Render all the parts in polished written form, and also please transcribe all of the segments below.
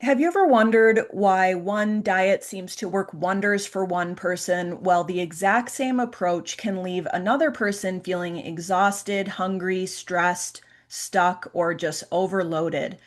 Have you ever wondered why one diet seems to work wonders for one person while the exact same approach can leave another person feeling exhausted, hungry, stressed, stuck, or just overloaded?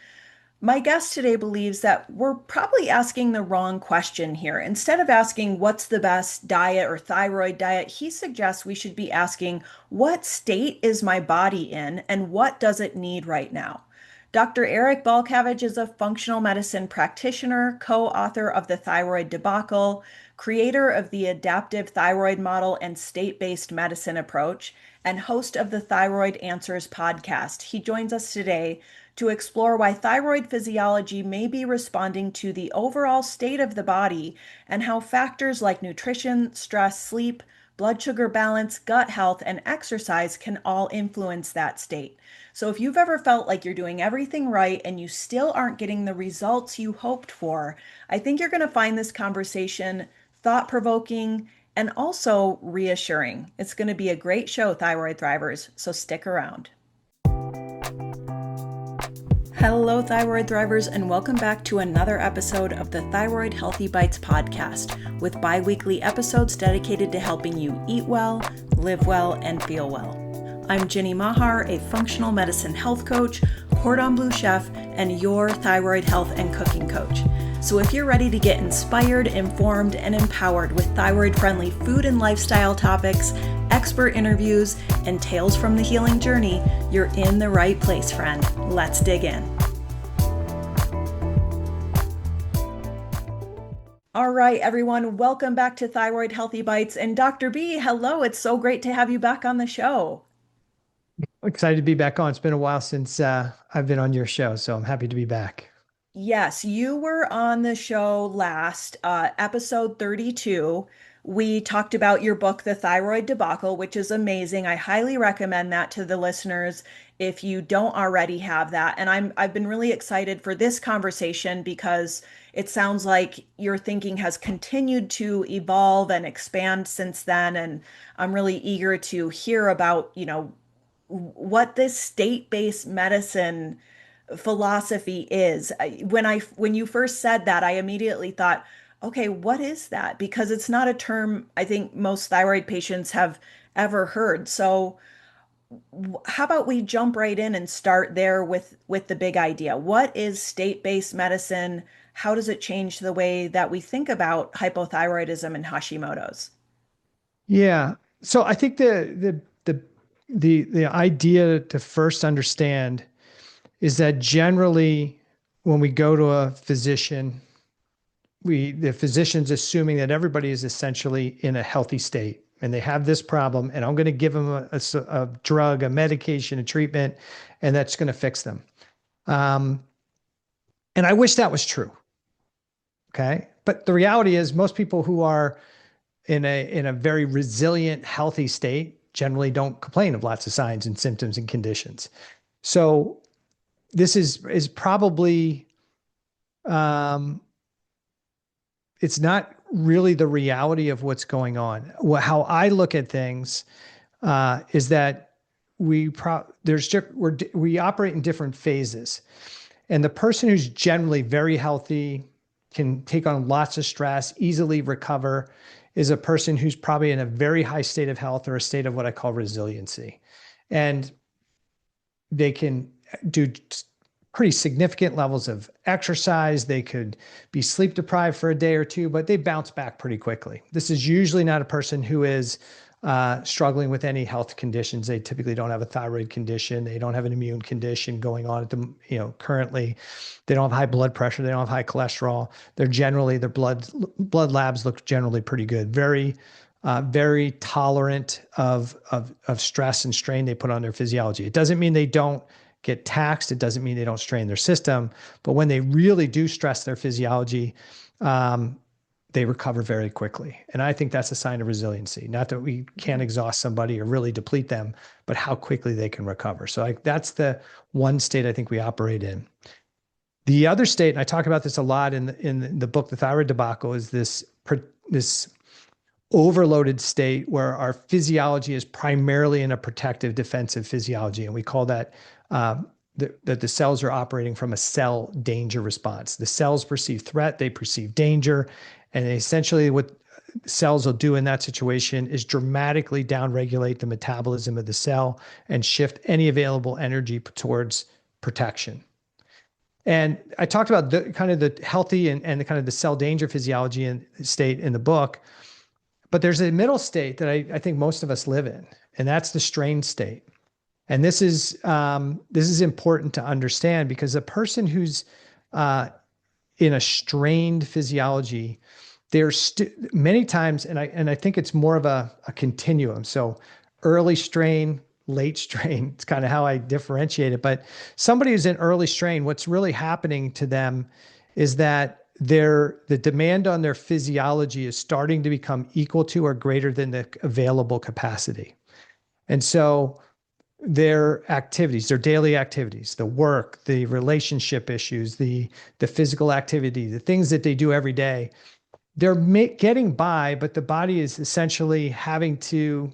My guest today believes that we're probably asking the wrong question here. Instead of asking what's the best diet or thyroid diet, he suggests we should be asking what state is my body in and what does it need right now? Dr. Eric Balcavage is a functional medicine practitioner, co-author of The Thyroid Debacle, creator of the adaptive thyroid model and state-based medicine approach, and host of the Thyroid Answers podcast. He joins us today to explore why thyroid physiology may be responding to the overall state of the body and how factors like nutrition, stress, sleep, blood sugar balance, gut health, and exercise can all influence that state. So if you've ever felt like you're doing everything right and you still aren't getting the results you hoped for, I think you're going to find this conversation thought-provoking and also reassuring. It's going to be a great show, Thyroid Thrivers, so stick around. Hello, Thyroid Thrivers, and welcome back to another episode of the Thyroid-Healthy Bites Podcast, with bi-weekly episodes dedicated to helping you eat well, live well, and feel well. I'm Ginny Mahar, a functional medicine health coach, cordon bleu chef, and your thyroid health and cooking coach. So if you're ready to get inspired, informed, and empowered with thyroid-friendly food and lifestyle topics, expert interviews, and tales from the healing journey, you're in the right place, friend. Let's dig in. All right, everyone, welcome back to Thyroid Healthy Bites. And Dr. B, hello. It's so great to have you back on the show. Excited to be back on. It's been a while since I've been on your show, so I'm happy to be back. Yes, you were on the show last, episode 32. We talked about your book, The Thyroid Debacle, which is amazing. I highly recommend that to the listeners if you don't already have that. And I've been really excited for this conversation because it sounds like your thinking has continued to evolve and expand since then. And I'm really eager to hear about, what this state-based medicine philosophy is. When you first said that, I immediately thought, okay, what is that? Because it's not a term I think most thyroid patients have ever heard. So how about we jump right in and start there with the big idea? What is state-based medicine? How does it change the way that we think about hypothyroidism and Hashimoto's? Yeah. So I think the idea to first understand is that generally when we go to a physician, the physician's assuming that everybody is essentially in a healthy state and they have this problem, and I'm going to give them a drug, a medication, a treatment, and that's going to fix them. And I wish that was true. Okay. But the reality is most people who are in a very resilient, healthy state generally don't complain of lots of signs and symptoms and conditions. So this is probably, it's not really the reality of what's going on. How I look at things is that we operate in different phases, and the person who's generally very healthy, can take on lots of stress, easily recover, is a person who's probably in a very high state of health or a state of what I call resiliency. And they can do pretty significant levels of exercise. They could be sleep deprived for a day or two, but they bounce back pretty quickly. This is usually not a person who is struggling with any health conditions. They typically don't have a thyroid condition. They don't have an immune condition going on at the, currently. They don't have high blood pressure. They don't have high cholesterol. Their blood labs look generally pretty good. Very, very tolerant of stress and strain they put on their physiology. It doesn't mean they don't get taxed. It doesn't mean they don't strain their system, but when they really do stress their physiology, they recover very quickly. And I think that's a sign of resiliency. Not that we can't exhaust somebody or really deplete them, but how quickly they can recover. So that's the one state I think we operate in. The other state, and I talk about this a lot in the book, The Thyroid Debacle, is this overloaded state where our physiology is primarily in a protective defensive physiology. And we call that that the cells are operating from a cell danger response. The cells perceive threat, they perceive danger, and essentially what cells will do in that situation is dramatically downregulate the metabolism of the cell and shift any available energy towards protection. And I talked about the kind of the healthy and the kind of the cell danger physiology and state in the book, but there's a middle state that I think most of us live in, and that's the strained state. And this is important to understand, because a person who's in a strained physiology, there's many times, and I think it's more of a continuum. So early strain, late strain, it's kind of how I differentiate it. But somebody who's in early strain, what's really happening to them is that the demand on their physiology is starting to become equal to or greater than the available capacity. And so their activities, their daily activities, the work, the relationship issues, the physical activity, the things that they do every day, they're getting by, but the body is essentially having to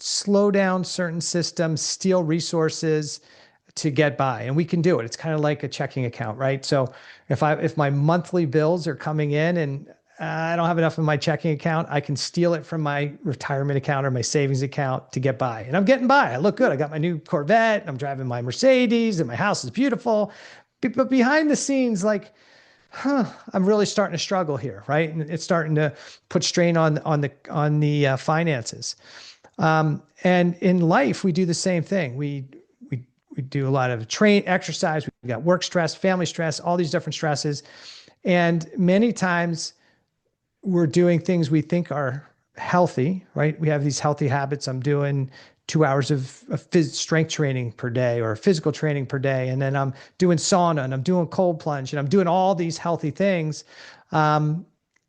slow down certain systems, steal resources to get by. And we can do it. It's kind of like a checking account, right? So if my monthly bills are coming in and I don't have enough in my checking account, I can steal it from my retirement account or my savings account to get by. And I'm getting by. I look good. I got my new Corvette. I'm driving my Mercedes and my house is beautiful. But behind the scenes, like, I'm really starting to struggle here, right? And it's starting to put strain on the finances. And in life, we do the same thing. We do a lot of exercise. We got work stress, family stress, all these different stresses. And many times we're doing things we think are healthy, right? We have these healthy habits. I'm doing 2 hours of strength training per day or physical training per day. And then I'm doing sauna and I'm doing cold plunge and I'm doing all these healthy things. And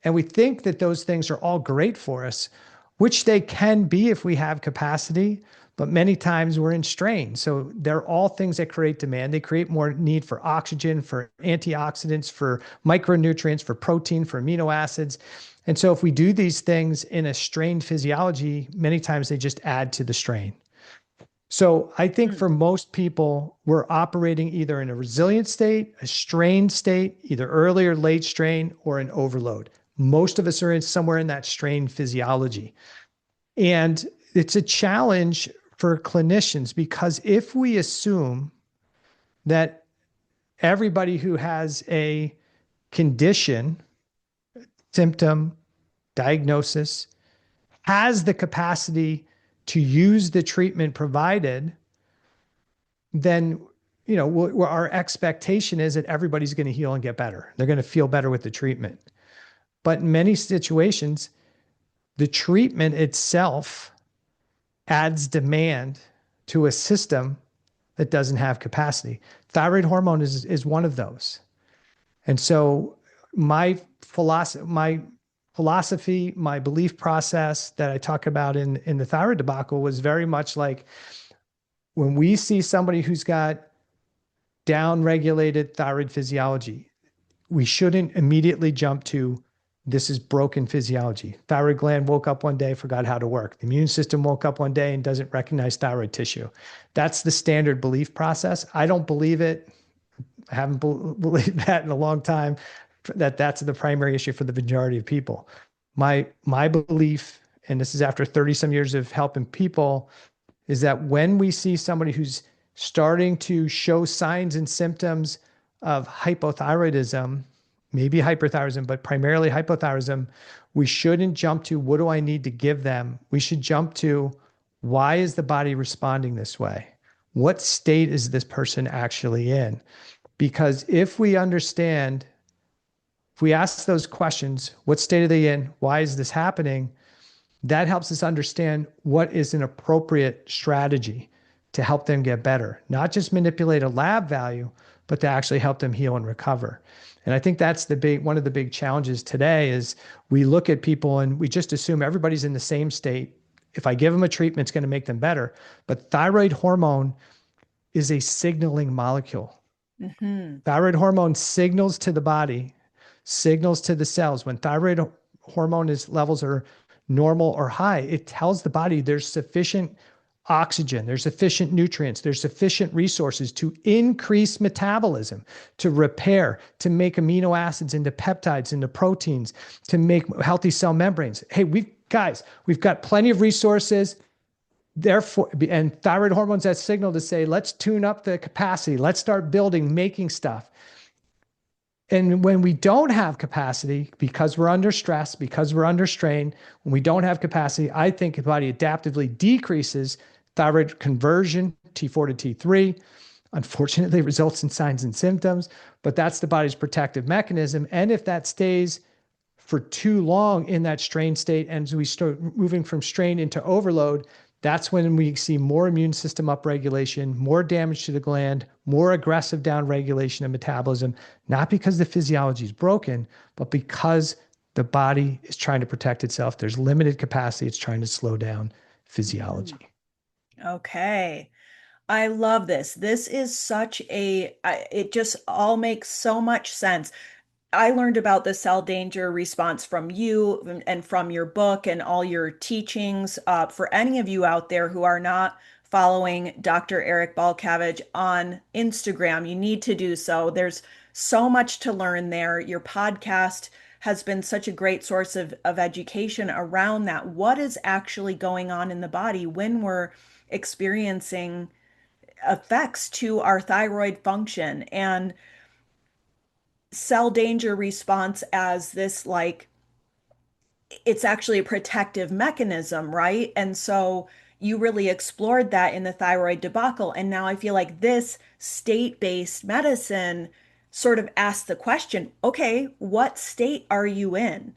we think that those things are all great for us, which they can be if we have capacity, but many times we're in strain. So they're all things that create demand. They create more need for oxygen, for antioxidants, for micronutrients, for protein, for amino acids. And so if we do these things in a strained physiology, many times they just add to the strain. So I think for most people, we're operating either in a resilient state, a strained state, either early or late strain, or an overload. Most of us are somewhere in that strained physiology. And it's a challenge for clinicians, because if we assume that everybody who has a condition, symptom, diagnosis, has the capacity to use the treatment provided, then our expectation is that everybody's going to heal and get better. They're going to feel better with the treatment. But in many situations, the treatment itself adds demand to a system that doesn't have capacity. Thyroid hormone is one of those. And so my philosophy, my belief process that I talk about in the thyroid debacle was very much like, when we see somebody who's got down-regulated thyroid physiology, we shouldn't immediately jump to, this is broken physiology. Thyroid gland woke up one day, forgot how to work. The immune system woke up one day and doesn't recognize thyroid tissue. That's the standard belief process. I don't believe it. I haven't believed that in a long time, that's the primary issue for the majority of people. My belief, and this is after 30 some years of helping people, is that when we see somebody who's starting to show signs and symptoms of hypothyroidism, maybe hyperthyroidism, but primarily hypothyroidism, we shouldn't jump to, what do I need to give them? We should jump to, why is the body responding this way? What state is this person actually in? Because if we ask those questions, what state are they in? Why is this happening? That helps us understand what is an appropriate strategy to help them get better. Not just manipulate a lab value, but to actually help them heal and recover. And I think that's one of the big challenges today is we look at people and we just assume everybody's in the same state. If I give them a treatment, it's going to make them better. But thyroid hormone is a signaling molecule. Mm-hmm. Thyroid hormone signals to the body, signals to the cells. When thyroid hormone levels are normal or high, it tells the body there's sufficient oxygen, there's sufficient nutrients, there's sufficient resources to increase metabolism, to repair, to make amino acids into peptides, into proteins, to make healthy cell membranes. Hey, we've got plenty of resources. Therefore, and thyroid hormones that signal to say, let's tune up the capacity, let's start building, making stuff. And when we don't have capacity, because we're under stress, because we're under strain, when we don't have capacity, I think the body adaptively decreases thyroid conversion, T4 to T3. Unfortunately, it results in signs and symptoms, but that's the body's protective mechanism. And if that stays for too long in that strain state, and as we start moving from strain into overload, that's when we see more immune system upregulation, more damage to the gland, more aggressive downregulation of metabolism, not because the physiology is broken, but because the body is trying to protect itself. There's limited capacity. It's trying to slow down physiology. Okay. I love this. This is it just all makes so much sense. I learned about the cell danger response from you and from your book and all your teachings. For any of you out there who are not following Dr. Eric Balcavage on Instagram, you need to do so. There's so much to learn there. Your podcast has been such a great source of education around that. What is actually going on in the body when we're experiencing effects to our thyroid function, and cell danger response as this, like, it's actually a protective mechanism, right? And so you really explored that in the thyroid debacle. And now I feel like this state-based medicine sort of asks the question, okay, what state are you in?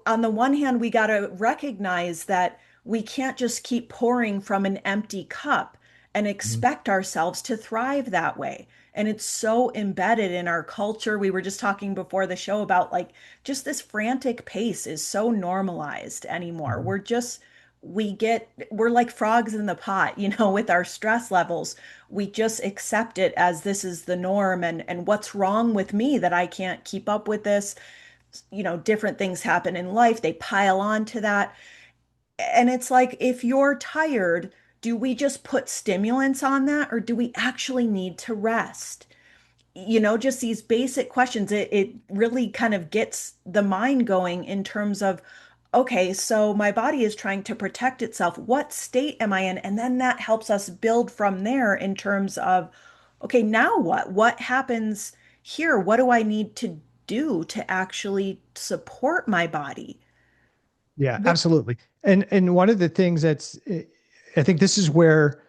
On the one hand, we got to recognize that we can't just keep pouring from an empty cup and expect ourselves to thrive that way. And it's so embedded in our culture. We were just talking before the show about, like, just this frantic pace is so normalized anymore. Mhm. We're like frogs in the pot, with our stress levels. We just accept it as this is the norm, and what's wrong with me that I can't keep up with this? Different things happen in life, they pile on to that. And it's like, if you're tired, do we just put stimulants on that, or do we actually need to rest? Just these basic questions. It really kind of gets the mind going in terms of, okay, so my body is trying to protect itself. What state am I in? And then that helps us build from there in terms of, okay, now what? What happens here? What do I need to do to actually support my body? Yeah, What? absolutely. And one of the things I think this is where,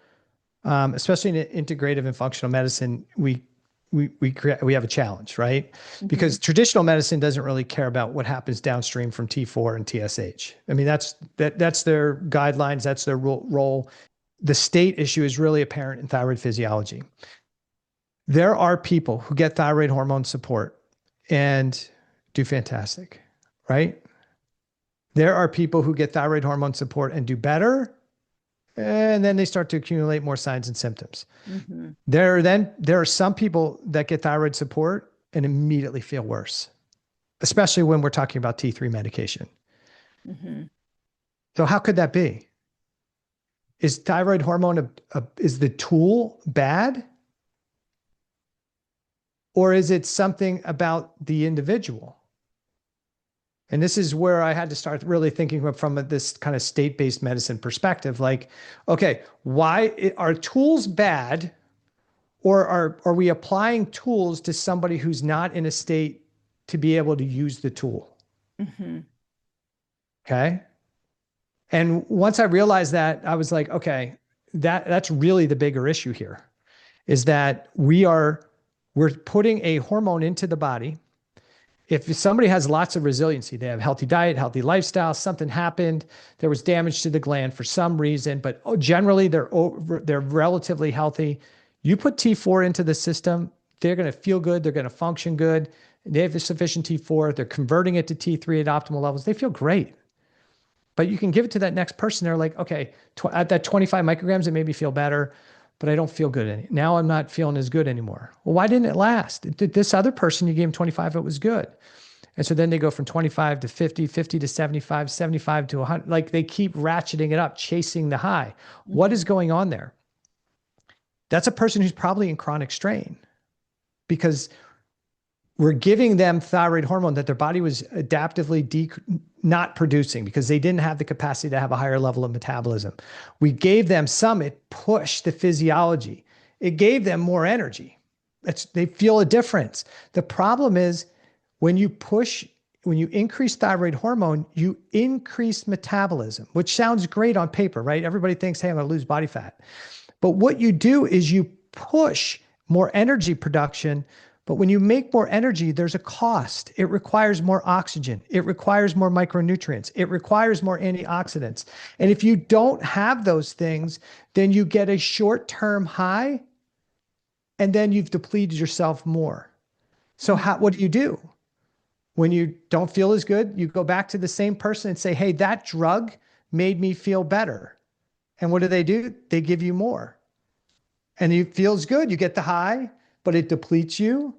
especially in integrative and functional medicine, we have a challenge, right? Mhm, Because traditional medicine doesn't really care about what happens downstream from T4 and TSH. I mean, that's their guidelines, that's their role. The state issue is really apparent in thyroid physiology. There are people who get thyroid hormone support and do fantastic, right? There are people who get thyroid hormone support and do better, and then they start to accumulate more signs and symptoms. mhm, There are some people that get thyroid support and immediately feel worse, especially when we're talking about T3 medication. mhm. So how could that be? Is thyroid hormone is the tool bad, or is it something about the individual? And this is where I had to start really thinking from this kind of state-based medicine perspective. Like, okay, why are tools bad, or are we applying tools to somebody who's not in a state to be able to use the tool? Mhm. Okay. And once I realized that, I was like, okay, that's really the bigger issue here, is that we're putting a hormone into the body. If somebody has lots of resiliency, they have healthy diet, healthy lifestyle, something happened, there was damage to the gland for some reason, but generally they're relatively healthy. You put T4 into the system, they're going to feel good, they're going to function good. They have sufficient T4, they're converting it to T3 at optimal levels. They feel great. But you can give it to that next person. They're like, okay, at that 25 micrograms, it made me feel better, but I don't feel good now. I'm not feeling as good anymore. Well, why didn't it last? This other person, you gave him 25, it was good. And so then they go from 25 to 50, 50 to 75, 75 to 100. Like they keep ratcheting it up, chasing the high. What is Mhm. going on there? That's a person who's probably in chronic strain because we're giving them thyroid hormone that their body was adaptively not producing because they didn't have the capacity to have a higher level of metabolism. We gave them some, it pushed the physiology. It gave them more energy. They feel a difference. The problem is when you increase thyroid hormone, you increase metabolism, which sounds great on paper, right? Everybody thinks, hey, I'm going to lose body fat. But what you do is you push more energy production. But when you make more energy, there's a cost. It requires more oxygen. It requires more micronutrients. It requires more antioxidants. And if you don't have those things, then you get a short-term high and then you've depleted yourself more. So what Mhm. do? When you don't feel as good, you go back to the same person and say, hey, that drug made me feel better. And what do? They give you more. And it feels good. You get the high, but it depletes you.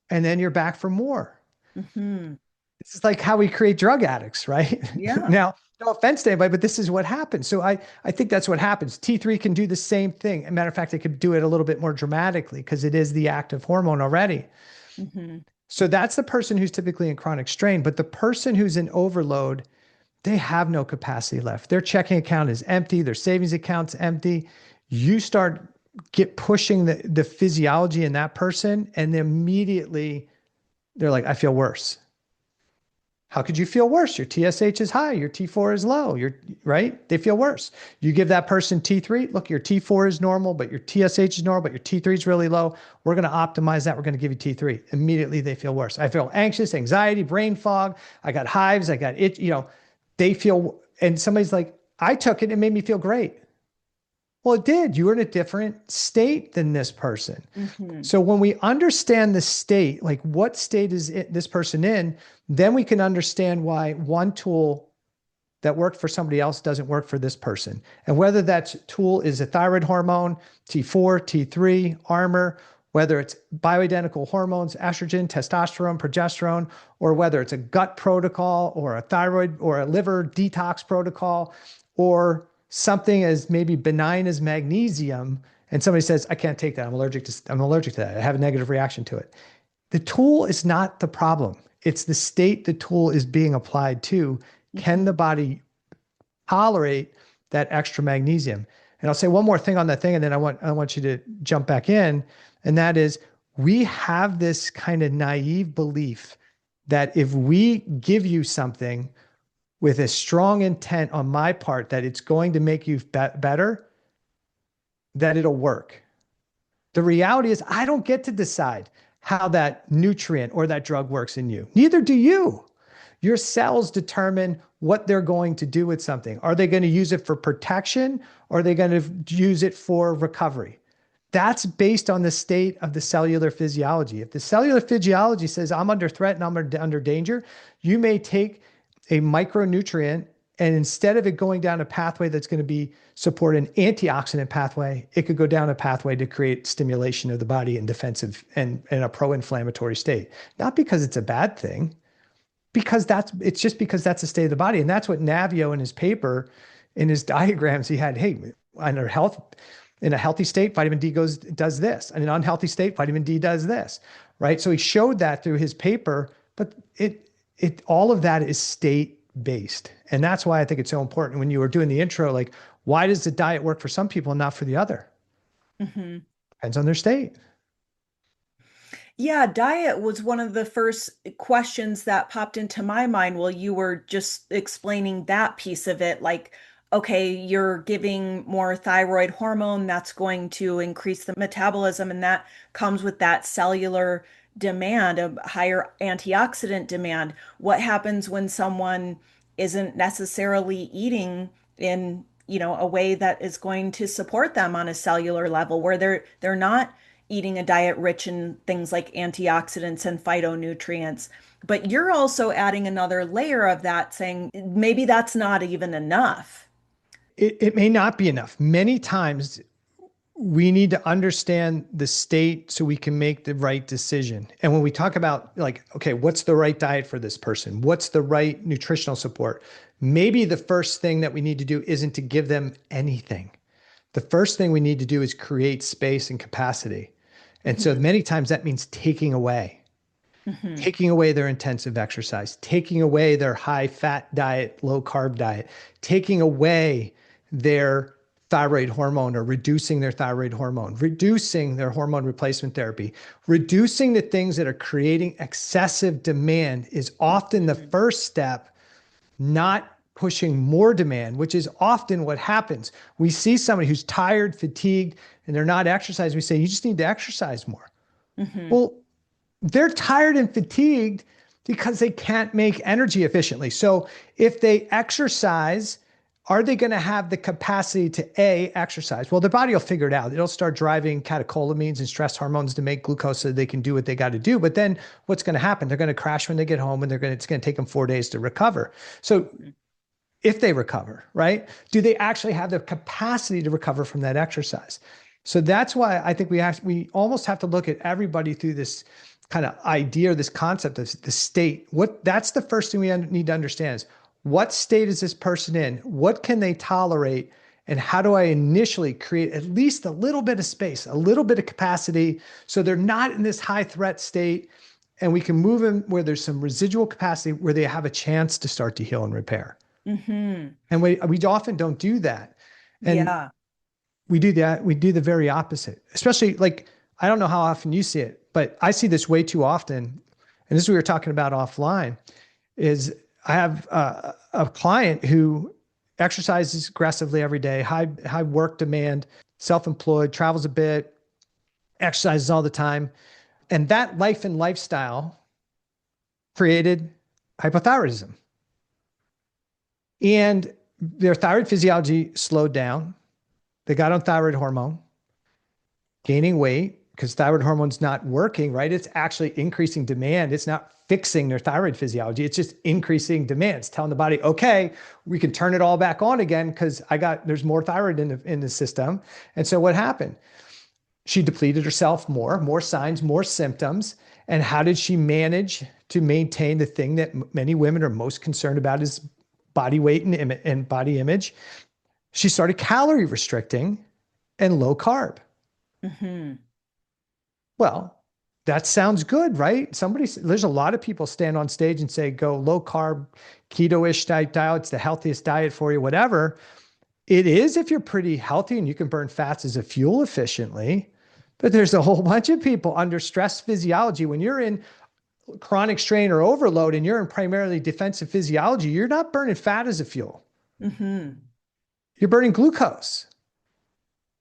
And then you're back for more. Mhm. This is like how we create drug addicts, right? Yeah. Now, no offense to anybody, but this is what happens. So I think that's what happens. T3 can do the same thing. As a matter of fact, it could do it a little bit more dramatically because it is the active hormone already. Mhm. So that's the person who's typically in chronic strain. But the person who's in overload, they have no capacity left. Their checking account is empty. Their savings account's empty. You start pushing the physiology in that person, and immediately they're like, I feel worse. How could you feel worse? Your TSH is high, your T4 is low, you're right? They feel worse. You give that person T3, look, your T4 is normal, but your TSH is normal, but your T3 is really low. We're going to optimize that. We're going to give you T3. Immediately they feel worse. I feel anxious, anxiety, brain fog. I got hives, I got itch, they feel, and somebody's like, I took it, it made me feel great. Well, it did. You were in a different state than this person. Mhm. So when we understand the state, like what state is this person in, then we can understand why one tool that worked for somebody else doesn't work for this person. And whether that tool is a thyroid hormone, T4, T3, armor, whether it's bioidentical hormones, estrogen, testosterone, progesterone, or whether it's a gut protocol or a thyroid or a liver detox protocol, or something as maybe benign as magnesium, and somebody says, I can't take that. I'm allergic to that. I have a negative reaction to it. The tool is not the problem. It's the state the tool is being applied to. Can the Mhm. body tolerate that extra magnesium? And I'll say one more thing on that thing, and then I want you to jump back in. And that is, we have this kind of naive belief that if we give you something with a strong intent on my part that it's going to make you better, that it'll work. The reality is, I don't get to decide how that nutrient or that drug works in you. Neither do you. Your cells determine what they're going to do with something. Are they going to use it for protection or are they going to use it for recovery? That's based on the state of the cellular physiology. If the cellular physiology says I'm under threat and I'm under danger, you may take a micronutrient and instead of it going down a pathway that's going to be support an antioxidant pathway, it could go down a pathway to create stimulation of the body in defensive and a pro-inflammatory state. Not because it's a bad thing, because it's just because that's the state of the body. And that's what Navio in his paper, in his diagrams, he had, hey, under health, in a healthy state, vitamin D does this. In an unhealthy state, vitamin D does this. Right. So he showed that through his paper, but all of that is state based. And that's why I think it's so important when you were doing the intro, like, why does the diet work for some people and not for the other? Mhm. Depends on their state. Yeah, diet was one of the first questions that popped into my mind while you were just explaining that piece of it. Like, okay, you're giving more thyroid hormone, that's going to increase the metabolism, and that comes with that cellular demand, a higher antioxidant demand. What happens when someone isn't necessarily eating in, a way that is going to support them on a cellular level, where they're not eating a diet rich in things like antioxidants and phytonutrients. But you're also adding another layer of that, saying maybe that's not even enough. It may not be enough. Many times we need to understand the state so we can make the right decision. And when we talk about like, okay, what's the right diet for this person? What's the right nutritional support? Maybe the first thing that we need to do isn't to give them anything. The first thing we need to do is create space and capacity. And so Mhm. many times that means Mhm. taking away their intensive exercise, taking away their high fat diet, low carb diet, taking away their thyroid hormone or reducing their thyroid hormone, reducing their hormone replacement therapy, reducing the things that are creating excessive demand is often the Mhm. first step, not pushing more demand, which is often what happens. We see somebody who's tired, fatigued, and they're not exercising. We say, you just need to exercise more. Mhm. Well, they're tired and fatigued because they can't make energy efficiently. So if they exercise, are they going to have the capacity to exercise? Well, their body will figure it out. It'll start driving catecholamines and stress hormones to make glucose so they can do what they got to do. But then what's going to happen? They're going to crash when they get home, and it's going to take them 4 days to recover. So Mhm. if they recover, right? Do they actually have the capacity to recover from that exercise? So that's why I think we almost have to look at everybody through this kind of idea, this concept of the state. That's the first thing we need to understand is what state is this person in? What can they tolerate? And how do I initially create at least a little bit of space, a little bit of capacity so they're not in this high threat state and we can move them where there's some residual capacity where they have a chance to start to heal and repair. Mhm. And we often don't do that. And Yeah. we do the very opposite, especially like, I don't know how often you see it, but I see this way too often. And this we were talking about offline is I have a client who exercises aggressively every day, high work demand, self-employed, travels a bit, exercises all the time. And that life and lifestyle created hypothyroidism. And their thyroid physiology slowed down. They got on thyroid hormone, gaining weight because thyroid hormone's not working, right? It's actually increasing demand. It's not fixing their thyroid physiology. It's just increasing demand. It's telling the body, okay, we can turn it all back on again because there's more thyroid in the system. And so what happened? She depleted herself more signs, more symptoms. And how did she manage to maintain the thing that many women are most concerned about is body weight and body image? She started calorie restricting and low carb. Mhm. Well, that sounds good, right? There's a lot of people stand on stage and say, go low carb, keto-ish type diet. It's the healthiest diet for you, whatever. It is if you're pretty healthy and you can burn fats as a fuel efficiently. But there's a whole bunch of people under stress physiology. When you're in chronic strain or overload and you're in primarily defensive physiology, you're not burning fat as a fuel. Mhm. You're burning glucose.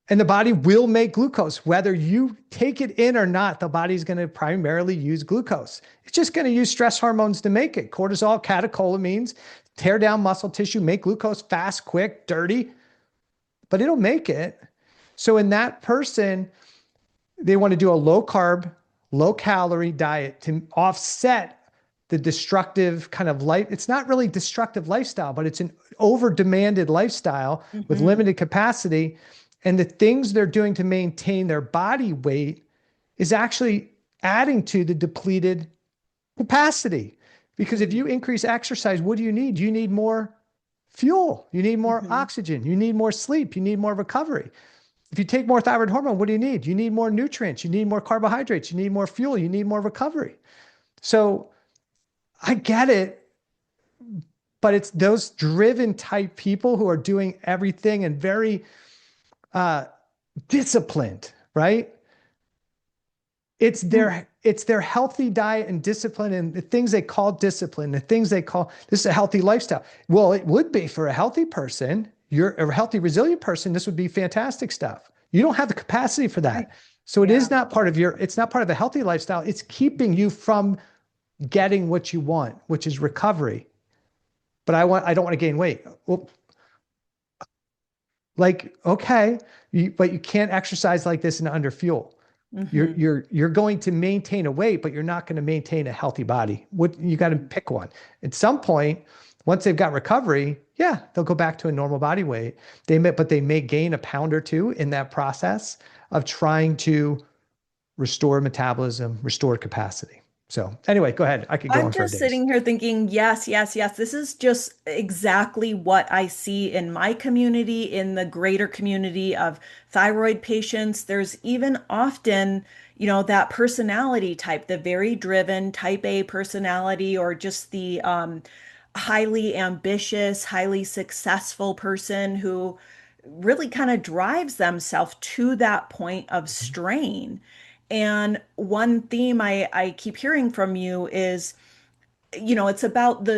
And the body will make glucose. Whether you take it in or not, the body's going to primarily use glucose. It's just going to use stress hormones to make it. Cortisol, catecholamines, tear down muscle tissue, make glucose fast, quick, dirty, but it'll make it. So in that person, they want to do a low carb, low calorie diet to offset the destructive kind of life. It's not really destructive lifestyle, but it's an over demanded lifestyle with Mhm. limited capacity. And the things they're doing to maintain their body weight is actually adding to the depleted capacity. Because if you increase exercise, what do you need? You need more fuel, you need more Mhm. oxygen, you need more sleep, you need more recovery. If you take more thyroid hormone, what do you need? You need more nutrients, you need more carbohydrates, you need more fuel, you need more recovery. So I get it, but it's those driven type people who are doing everything and very uh, disciplined, right? Mhm. It's their healthy diet and discipline and the things they call discipline, the things they call this is a healthy lifestyle. Well, it would be for a healthy person. You're a healthy, resilient person. This would be fantastic stuff. You don't have the capacity for Right. that. So it is Yeah. not it's not part of a healthy lifestyle. It's keeping you from getting what you want, which is recovery. But I don't want to gain weight. Well, like, okay, but you can't exercise like this and under fuel. Mhm. You're going to maintain a weight, but you're not going to maintain a healthy body. You got to Mhm. pick one. At some point, Once they've got recovery, yeah, they'll go back to a normal body weight. But they may gain a pound or two in that process of trying to restore metabolism, restore capacity. So anyway, go ahead. I could go I'm on for just days. sitting here thinking, yes, yes, yes. This is just exactly what I see in my community, in the greater community of thyroid patients. There's even often, that personality type, the very driven type A personality, or just the highly ambitious, highly successful person who really kind of drives themselves to that point of Mhm. strain. And one theme I keep hearing from you is, it's about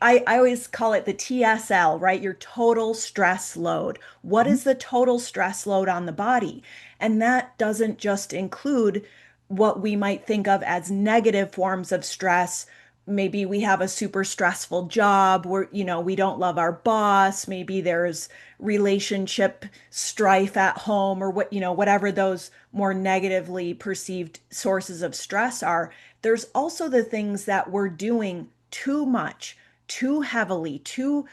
I always call it the TSL, right? Your total stress load. What Mhm. is the total stress load on the body? And that doesn't just include what we might think of as negative forms of stress. Maybe we have a super stressful job where, we don't love our boss. Maybe there's relationship strife at home, or whatever those more negatively perceived sources of stress are. There's also the things that we're doing too much, too heavily, too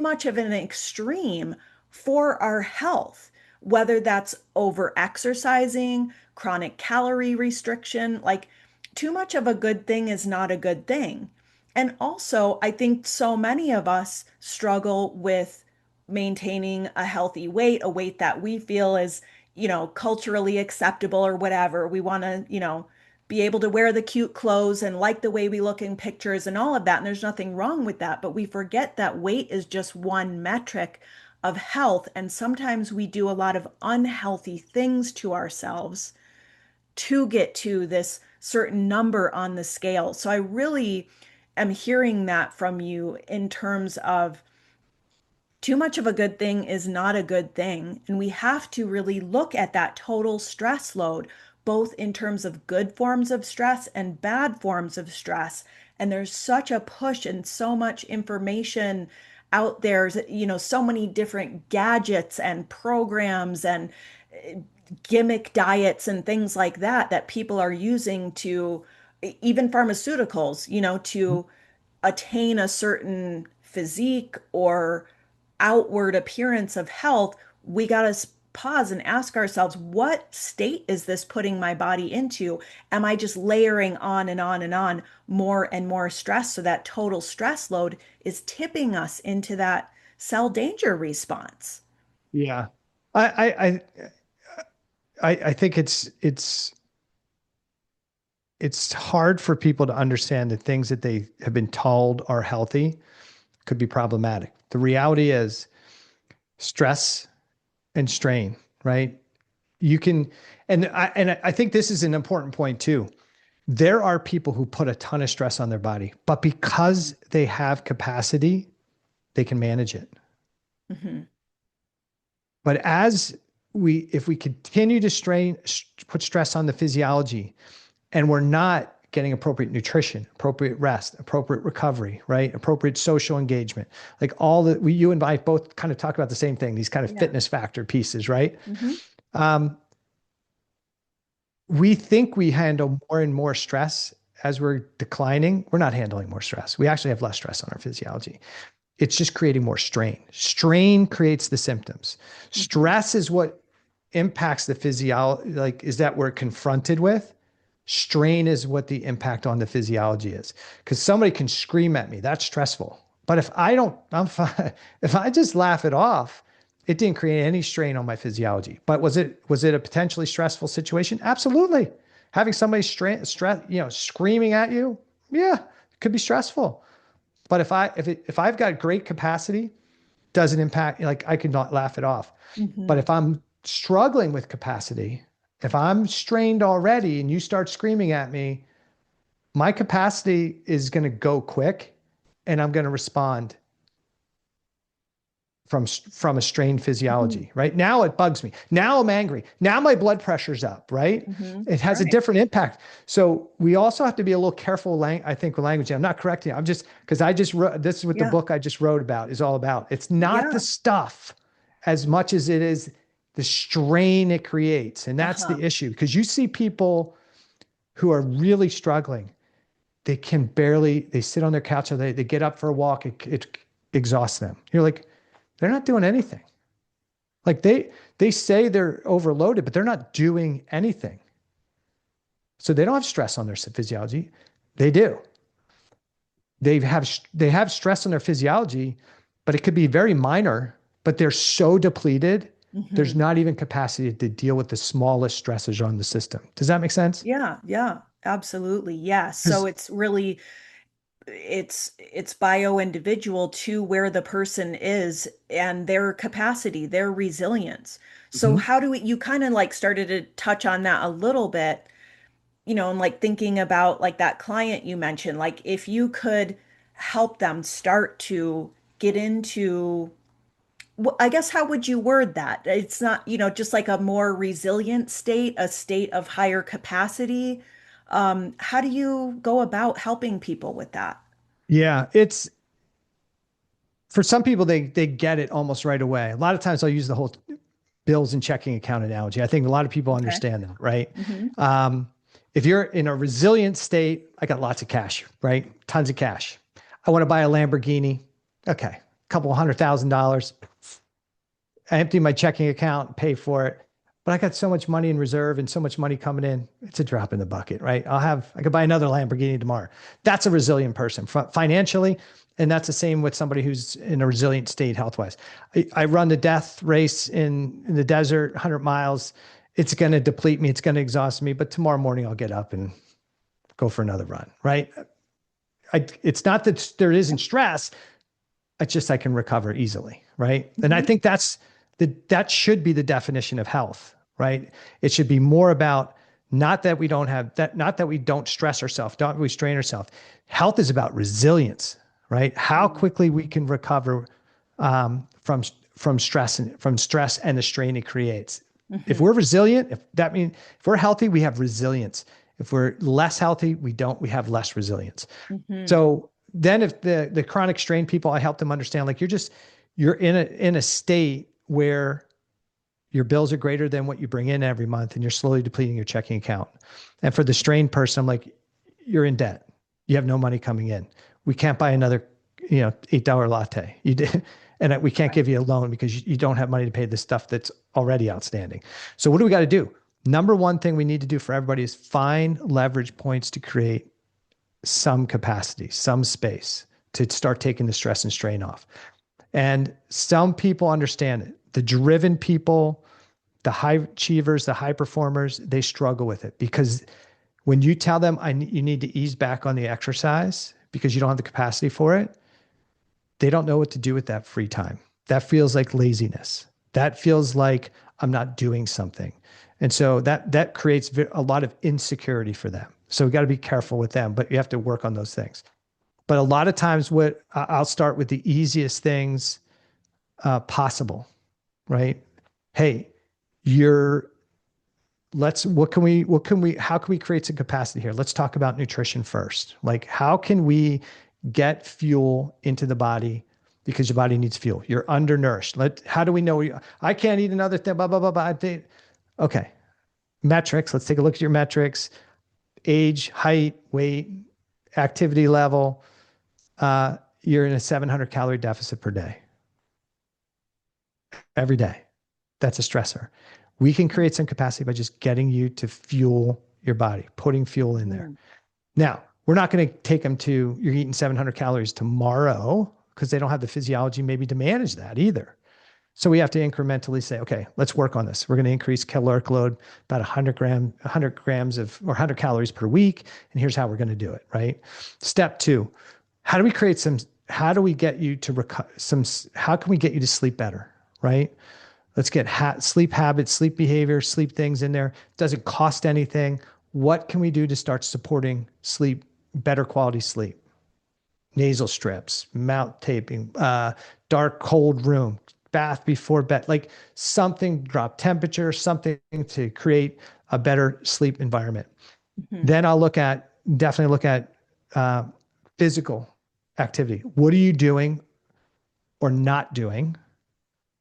much of an extreme for our health, whether that's over exercising, chronic calorie restriction, like too much of a good thing is not a good thing. And also, I think so many of us struggle with maintaining a healthy weight, a weight that we feel is, culturally acceptable or whatever. We want to, be able to wear the cute clothes and like the way we look in pictures and all of that. And there's nothing wrong with that. But we forget that weight is just one metric of health. And sometimes we do a lot of unhealthy things to ourselves to get to this certain number on the scale. So I really am hearing that from you in terms of too much of a good thing is not a good thing. And we have to really look at that total stress load, both in terms of good forms of stress and bad forms of stress. And there's such a push and so much information out there, so many different gadgets and programs and gimmick diets and things like that that people are using to, even pharmaceuticals, to attain a certain physique or outward appearance of health. We got to pause and ask ourselves, what state is this putting my body into? Am I just layering on and on and on more and more stress, so that total stress load is tipping us into that cell danger response? Yeah. I, I think it's hard for people to understand that things that they have been told are healthy could be problematic. The reality is stress and strain, right? You can, and I think this is an important point too. There are people who put a ton of stress on their body, but because they have capacity, they can manage it. Mhm. But if we continue to put stress on the physiology, and we're not getting appropriate nutrition, appropriate rest, appropriate recovery, right? Appropriate social engagement, like all that you and I both kind of talk about the same thing, these kind of Yeah. fitness factor pieces, right? Hmm. Um, we think we handle more and more stress as we're declining. We're not handling more stress. We actually have less stress on our physiology. It's just creating more strain. Strain creates the symptoms. Hmm. Stress is what impacts the physiology, like, is that we're confronted with. Strain is what the impact on the physiology is. Because somebody can scream at me, that's stressful. But if I don't, I'm fine. If I just laugh it off, it didn't create any strain on my physiology. But was it a potentially stressful situation? Absolutely. Having somebody screaming at you, yeah, it could be stressful. But if I've got great capacity, doesn't impact, like, I could not laugh it off. But Hmm. if I'm struggling with capacity, if I'm strained already and you start screaming at me, my capacity is going to go quick and I'm going to respond from a strained Hmm. physiology, right? Now it bugs me. Now I'm angry. Now my blood pressure's up, right? Hmm. It has a Right. different impact. So we also have to be a little careful, I think, with language. I'm not correcting it. I'm just, because I just wrote, this is what the Yeah. book I just wrote about is all about. It's not the Yeah. stuff as much as it is the strain it creates. And that's Uh-huh. the issue, because you see people who are really struggling. they sit on their couch or they get up for a walk. It exhausts them. You're like, they're not doing anything. Like they say they're overloaded, but they're not doing anything. So they don't have stress on their physiology. They do. They have stress on their physiology, but it could be very minor, but they're so depleted, there's Hmm. not even capacity to deal with the smallest stressors on the system. Does that make sense? Yeah, yeah, absolutely. Yes. So Because it's really it's bio individual to where the person is and their capacity, their resilience. So how do we, you kind of like started to touch on that a little bit, and like thinking about like that client you mentioned, like if you could help them start to get into, I guess, how would you word that? It's not, just like a more resilient state, a state of higher capacity. How do you go about helping people with that? yeah, it's for some people they get it almost right away. A lot of times I'll use the whole bills and checking account analogy. I think a lot of people Okay. understand that, right? Hmm. Um, if you're in a resilient state, I got lots of cash, right? Tons of cash. I want to buy a Lamborghini. Okay, a couple $100,000. I empty my checking account, pay for it. But I got so much money in reserve and so much money coming in. It's a drop in the bucket, right? I could buy another Lamborghini tomorrow. That's a resilient person financially. And that's the same with somebody who's in a resilient state health wise. I run the death race in the desert, 100 miles. It's going to deplete me. It's going to exhaust me. But tomorrow morning, I'll get up and go for another run, right? It's not that there isn't stress. It's just I can recover easily, right? And I Hmm. think that should be the definition of health, right? It should be more about not that we don't have that, not that we don't stress ourselves, don't we strain ourselves. Health is about resilience, right? How quickly we can recover from stress and the strain it creates. If Hmm. we're resilient, if we're healthy, we have resilience. If we're less healthy, we have less resilience. Hmm. So then if the chronic strain people, I help them understand like you're in a state where your bills are greater than what you bring in every month and you're slowly depleting your checking account. And for the strained person, I'm like, you're in debt. You have no money coming in. We can't buy another, $8 latte. You did, and we can't Right. give you a loan because you don't have money to pay the stuff that's already outstanding. So what do we got to do? Number one thing we need to do for everybody is find leverage points to create some capacity, some space to start taking the stress and strain off. And some people understand it. The driven people, the high achievers, the high performers, they struggle with it because when you tell them you need to ease back on the exercise because you don't have the capacity for it, they don't know what to do with that free time. That feels like laziness. That feels like I'm not doing something. And so that creates a lot of insecurity for them. So we got to be careful with them, but you have to work on those things. But a lot of times, what I'll start with the easiest things possible, right? Hey, you're how can we create some capacity here? Let's talk about nutrition first. Like, how can we get fuel into the body because your body needs fuel? You're undernourished. How do we know I can't eat another thing, blah, blah, blah, blah. Okay. Metrics. Let's take a look at your metrics: age, height, weight, activity level. You're in a 700 calorie deficit per day, every day. That's a stressor. We can create some capacity by just getting you to fuel your body, putting fuel in there. Mhm. Now, we're not going to take them to you're eating 700 calories tomorrow because they don't have the physiology maybe to manage that either. So we have to incrementally say, okay, let's work on this. We're going to increase caloric load about 100 grams of, or 100 calories per week. And here's how we're going to do it, right? Step two, how do we create how do we get you to how can we get you to sleep better, right? Let's get sleep habits, sleep behavior, sleep things in there. Doesn't cost anything. What can we do to start supporting sleep, better quality sleep? Nasal strips, mouth taping, dark, cold room, bath before bed, like something, drop temperature, something to create a better sleep environment. Mhm. Then I'll definitely look at uh, physical activity. What are you doing or not doing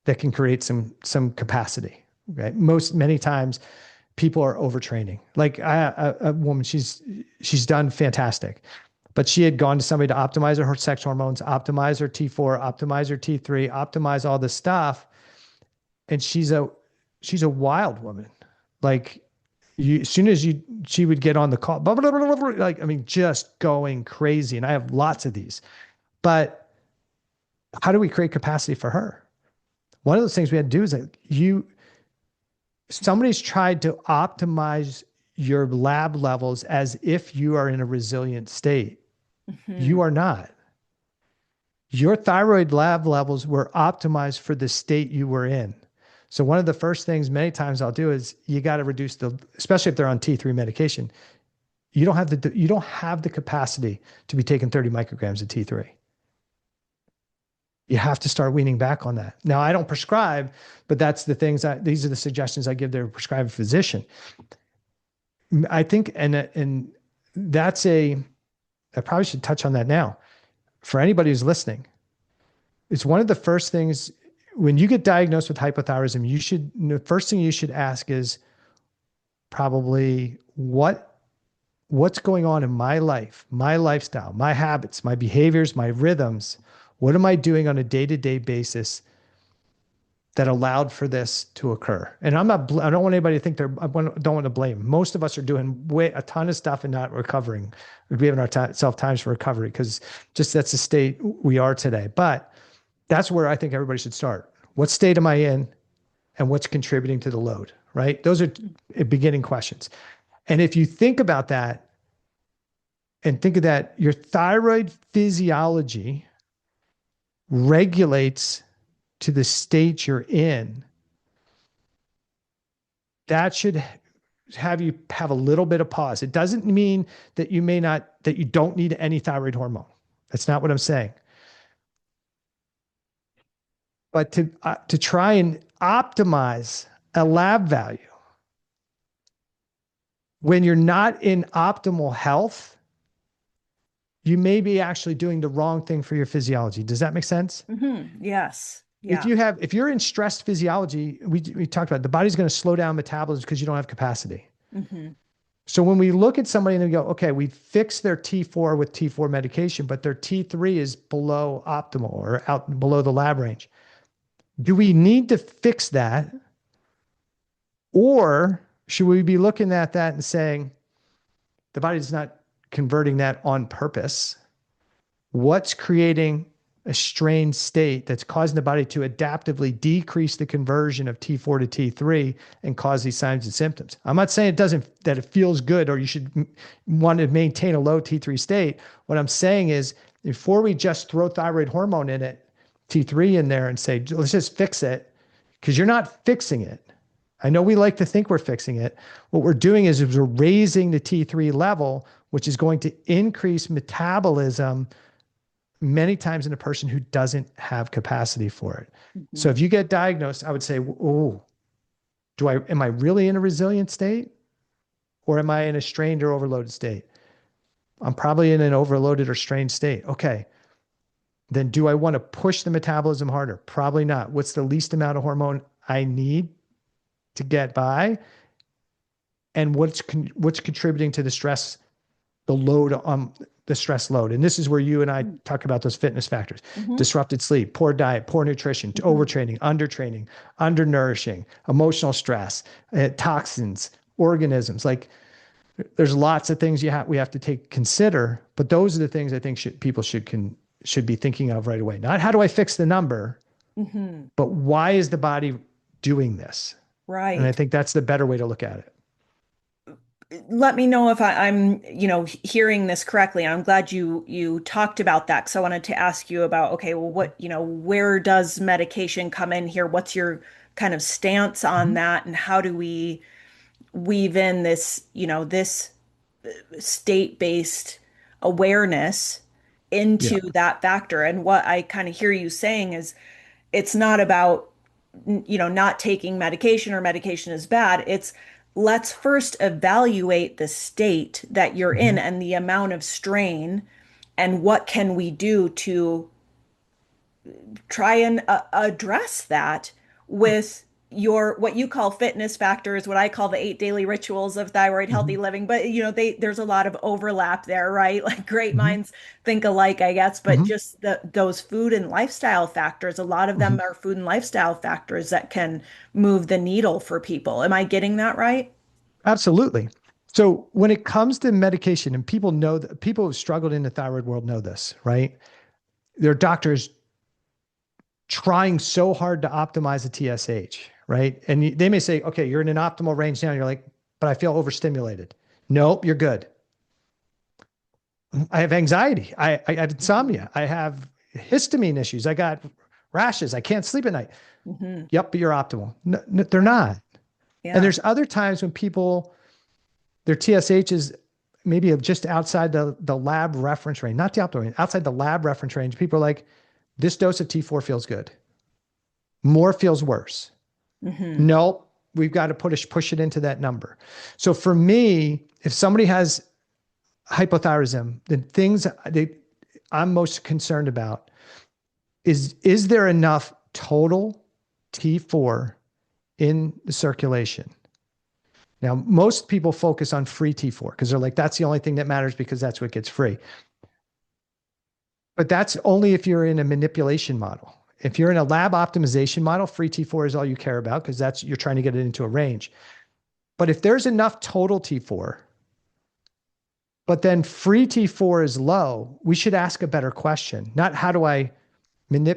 that can create some capacity? Okay. Many times people are overtraining. Like a woman, she's done fantastic. but she had gone to somebody to optimize her sex hormones, optimize her T4, optimize her T3, optimize all this stuff. And she's a wild woman. Like as soon as she would get on the call, blah, blah, blah, blah, blah, like, I mean, just going crazy. And I have lots of these, but how do we create capacity for her? One of those things we had to do is like somebody's tried to optimize your lab levels as if you are in a resilient state. Mm-hmm. You are not. Your thyroid lab levels were optimized for the state you were in. So one of the first things many times I'll do is you got to reduce especially if they're on T3 medication, you don't have the capacity to be taking 30 micrograms of T3. You have to start weaning back on that. Now, I don't prescribe, but that's the things these are the suggestions I give their prescribing physician. I think, and that's I probably should touch on that now. For anybody who's listening, it's one of the first things when you get diagnosed with hypothyroidism, the first thing you should ask is probably what's going on in my life, my lifestyle, my habits, my behaviors, my rhythms. What am I doing on a day-to-day basis that allowed for this to occur? And I don't want anybody to think don't want to blame. Most of us are doing a ton of stuff and not recovering. We're giving ourselves times for recovery because just that's the state we are today. But that's where I think everybody should start. What state am I in and what's contributing to the load, right? Those are beginning questions. And if you think about that and think of that, your thyroid physiology regulates to the state you're in. That should have you have a little bit of pause. It doesn't mean that you don't need any thyroid hormone. That's not what I'm saying. But to try and optimize a lab value when you're not in optimal health, you may be actually doing the wrong thing for your physiology. Does that make sense? Mm-hmm. Yes. If Yeah. if you're in stressed physiology, we talked about the body's going to slow down metabolism because you don't have capacity. Mm-hmm. So when we look at somebody and we go, okay, we fix their T4 with T4 medication, but their T3 is below optimal or out below the lab range. Do we need to fix that? Or should we be looking at that and saying, the body's not converting that on purpose? What's creating a strained state that's causing the body to adaptively decrease the conversion of T4 to T3 and cause these signs and symptoms? I'm not saying that it feels good or you should want to maintain a low T3 state. What I'm saying is before we just throw thyroid hormone in it, T3 in there and say, let's just fix it, because you're not fixing it. I know we like to think we're fixing it. What we're doing is we're raising the T3 level, which is going to increase metabolism many times in a person who doesn't have capacity for it. Mm-hmm. So if you get diagnosed, I would say, oh, am I really in a resilient state or am I in a strained or overloaded state? I'm probably in an overloaded or strained state. Okay. Then do I want to push the metabolism harder? Probably not. What's the least amount of hormone I need to get by? And what's contributing to the stress, the load on the stress load? And this is where you and I talk about those fitness factors: Mm-hmm. disrupted sleep, poor diet, poor nutrition, Mm-hmm. overtraining, undernourishing, emotional stress, toxins, organisms. Like there's lots of things we have to consider, but those are the things I think people should be thinking of right away. Not how do I fix the number, Mm-hmm. but why is the body doing this? And I Right. think that's the better way to look at it. Let me know if I'm, hearing this correctly. I'm glad you talked about that because I wanted to ask you about, okay, well, where does medication come in here? What's your kind of stance on Mhm. that, and how do we weave in this state-based awareness Yeah. into that factor? And what I kind of hear you saying is it's not about not taking medication or medication is bad. It's let's first evaluate the state that you're in Mhm. and the amount of strain, and what can we do to try and address that with your what you call fitness factors, what I call the 8 daily rituals of thyroid healthy Mhm. living. But there's a lot of overlap there, right? Like great Mhm. minds think alike, I guess. But Mhm. just those food and lifestyle factors, a lot of them Mhm. are food and lifestyle factors that can move the needle for people. Am I getting that right? Absolutely. So when it comes to medication, and people know that people who've struggled in the thyroid world know this, right? Their doctors trying so hard to optimize a TSH, right? And they may say, okay, you're in an optimal range now. You're like, but I feel overstimulated. Nope, you're good. I have anxiety. I have Mhm. insomnia. I have histamine issues. I got rashes. I can't sleep at night. Hmm. Yep, but you're optimal. No, no, they're Yeah. not. And Yeah. there's other times when people, their TSH is maybe just outside the lab reference range, not the optimal range, outside the lab reference range. People are like, this dose of T4 feels good. More feels worse. Hmm. Nope, we've got to push it into that number. So for me, if somebody has hypothyroidism, the things I'm most concerned about is there enough total T4 in the circulation? Now, most people focus on free T4 because they're like, that's the only thing that matters because that's what gets free. But that's only if you're in a manipulation model. If you're in a lab optimization model, free T4 is all you care about because that's you're trying to get it into a range. But if there's enough total T4, but then free T4 is low, we should ask a better question. Not how do I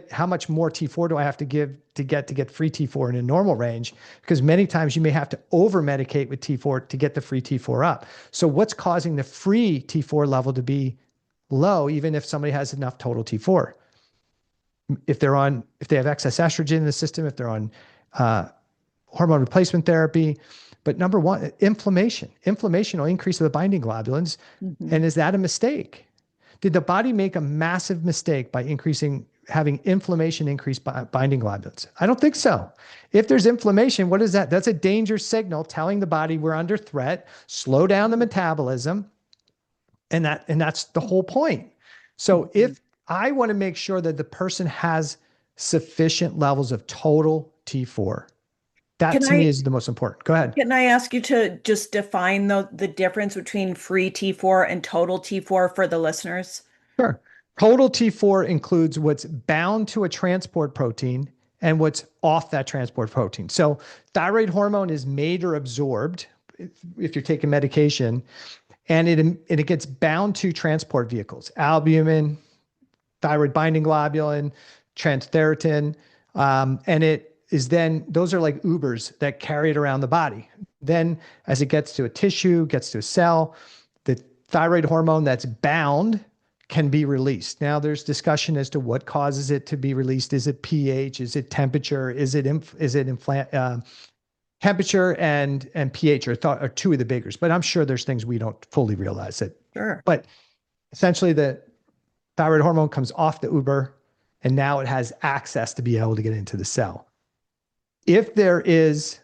how much more T4 do I have to give to get free T4 in a normal range? Because many times you may have to over medicate with T4 to get the free T4 up. So what's causing the free T4 level to be low, even if somebody has enough total T4? If they have excess estrogen in the system, if they're on uh, hormone replacement therapy. But number one, inflammation will increase the binding globulins. Hmm. And is that a mistake? Did the body make a massive mistake by having inflammation increase binding globulins? I don't think so. If there's inflammation, what is that? That's a danger signal telling the body we're under threat, slow down the metabolism, and that's the whole point. So Hmm. if I want to make sure that the person has sufficient levels of total T4, that Can to me I is the most important. Go ahead. can I ask you to just define the difference between free T4 and total T4 for the listeners? Sure. Total T4 includes what's bound to a transport protein and what's off that transport protein. So thyroid hormone is made or absorbed if you're taking medication, and it gets bound to transport vehicles, albumin, thyroid binding globulin, transthyretin, and it is then those are like Ubers that carry it around the body. Then, as it gets to a tissue, gets to a cell, the thyroid hormone that's bound can be released. Now, there's discussion as to what causes it to be released. Is it pH? Is it temperature? Temperature and pH are two of the biggest, but I'm sure there's things we don't fully realize that. Sure. But essentially, the thyroid hormone comes off the Uber, and now it has access to be able to get into the cell. If there is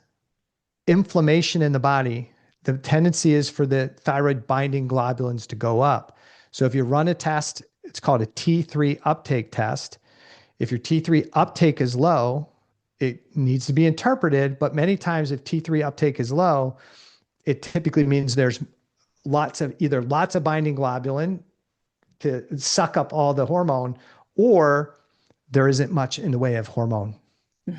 inflammation in the body, the tendency is for the thyroid binding globulins to go up. So if you run a test, it's called a T3 uptake test. If your T3 uptake is low, it needs to be interpreted. But many times, if T3 uptake is low, it typically means there's lots of binding globulin to suck up all the hormone, or there isn't much in the way of hormone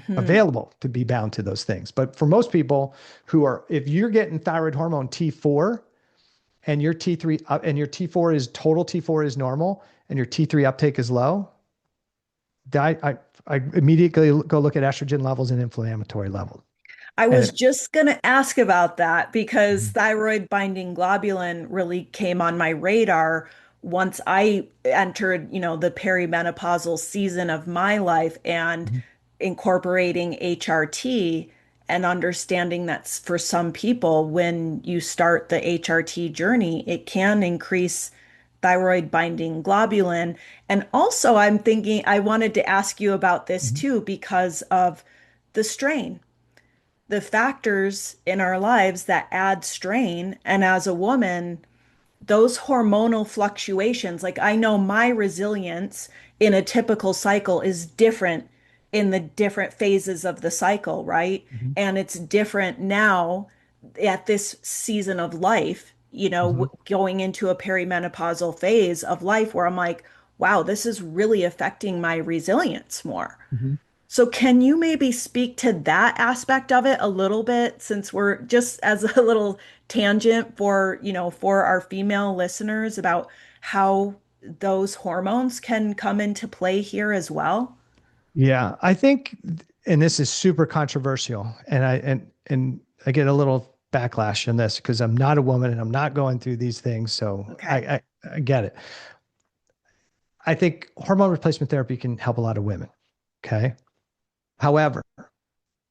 Hmm. available to be bound to those things. But for most people if you're getting thyroid hormone T4 and your T3 and your T4 is total T4 is normal and your T3 uptake is low, I immediately go look at estrogen levels and inflammatory levels. I And was it, just going to ask about that because thyroid binding globulin really came on my radar once I entered, the perimenopausal season of my life and Mhm. incorporating HRT and understanding that for some people, when you start the HRT journey, it can increase thyroid binding globulin. And also, I'm thinking I wanted to ask you about this Mhm. too because of the strain, the factors in our lives that add strain. And as a woman, those hormonal fluctuations, like I know my resilience in a typical cycle is different in the different phases of the cycle, right? Mhm. And it's different now at this season of life, Mhm. going into a perimenopausal phase of life where I'm like, wow, this is really affecting my resilience more. Mhm. So can you maybe speak to that aspect of it a little bit, since we're just as a little tangent for, for our female listeners about how those hormones can come into play here as well? Yeah, I think, and this is super controversial, and I get a little backlash in this because I'm not a woman and I'm not going through these things, so Okay. I get it. I think hormone replacement therapy can help a lot of women. Okay. However,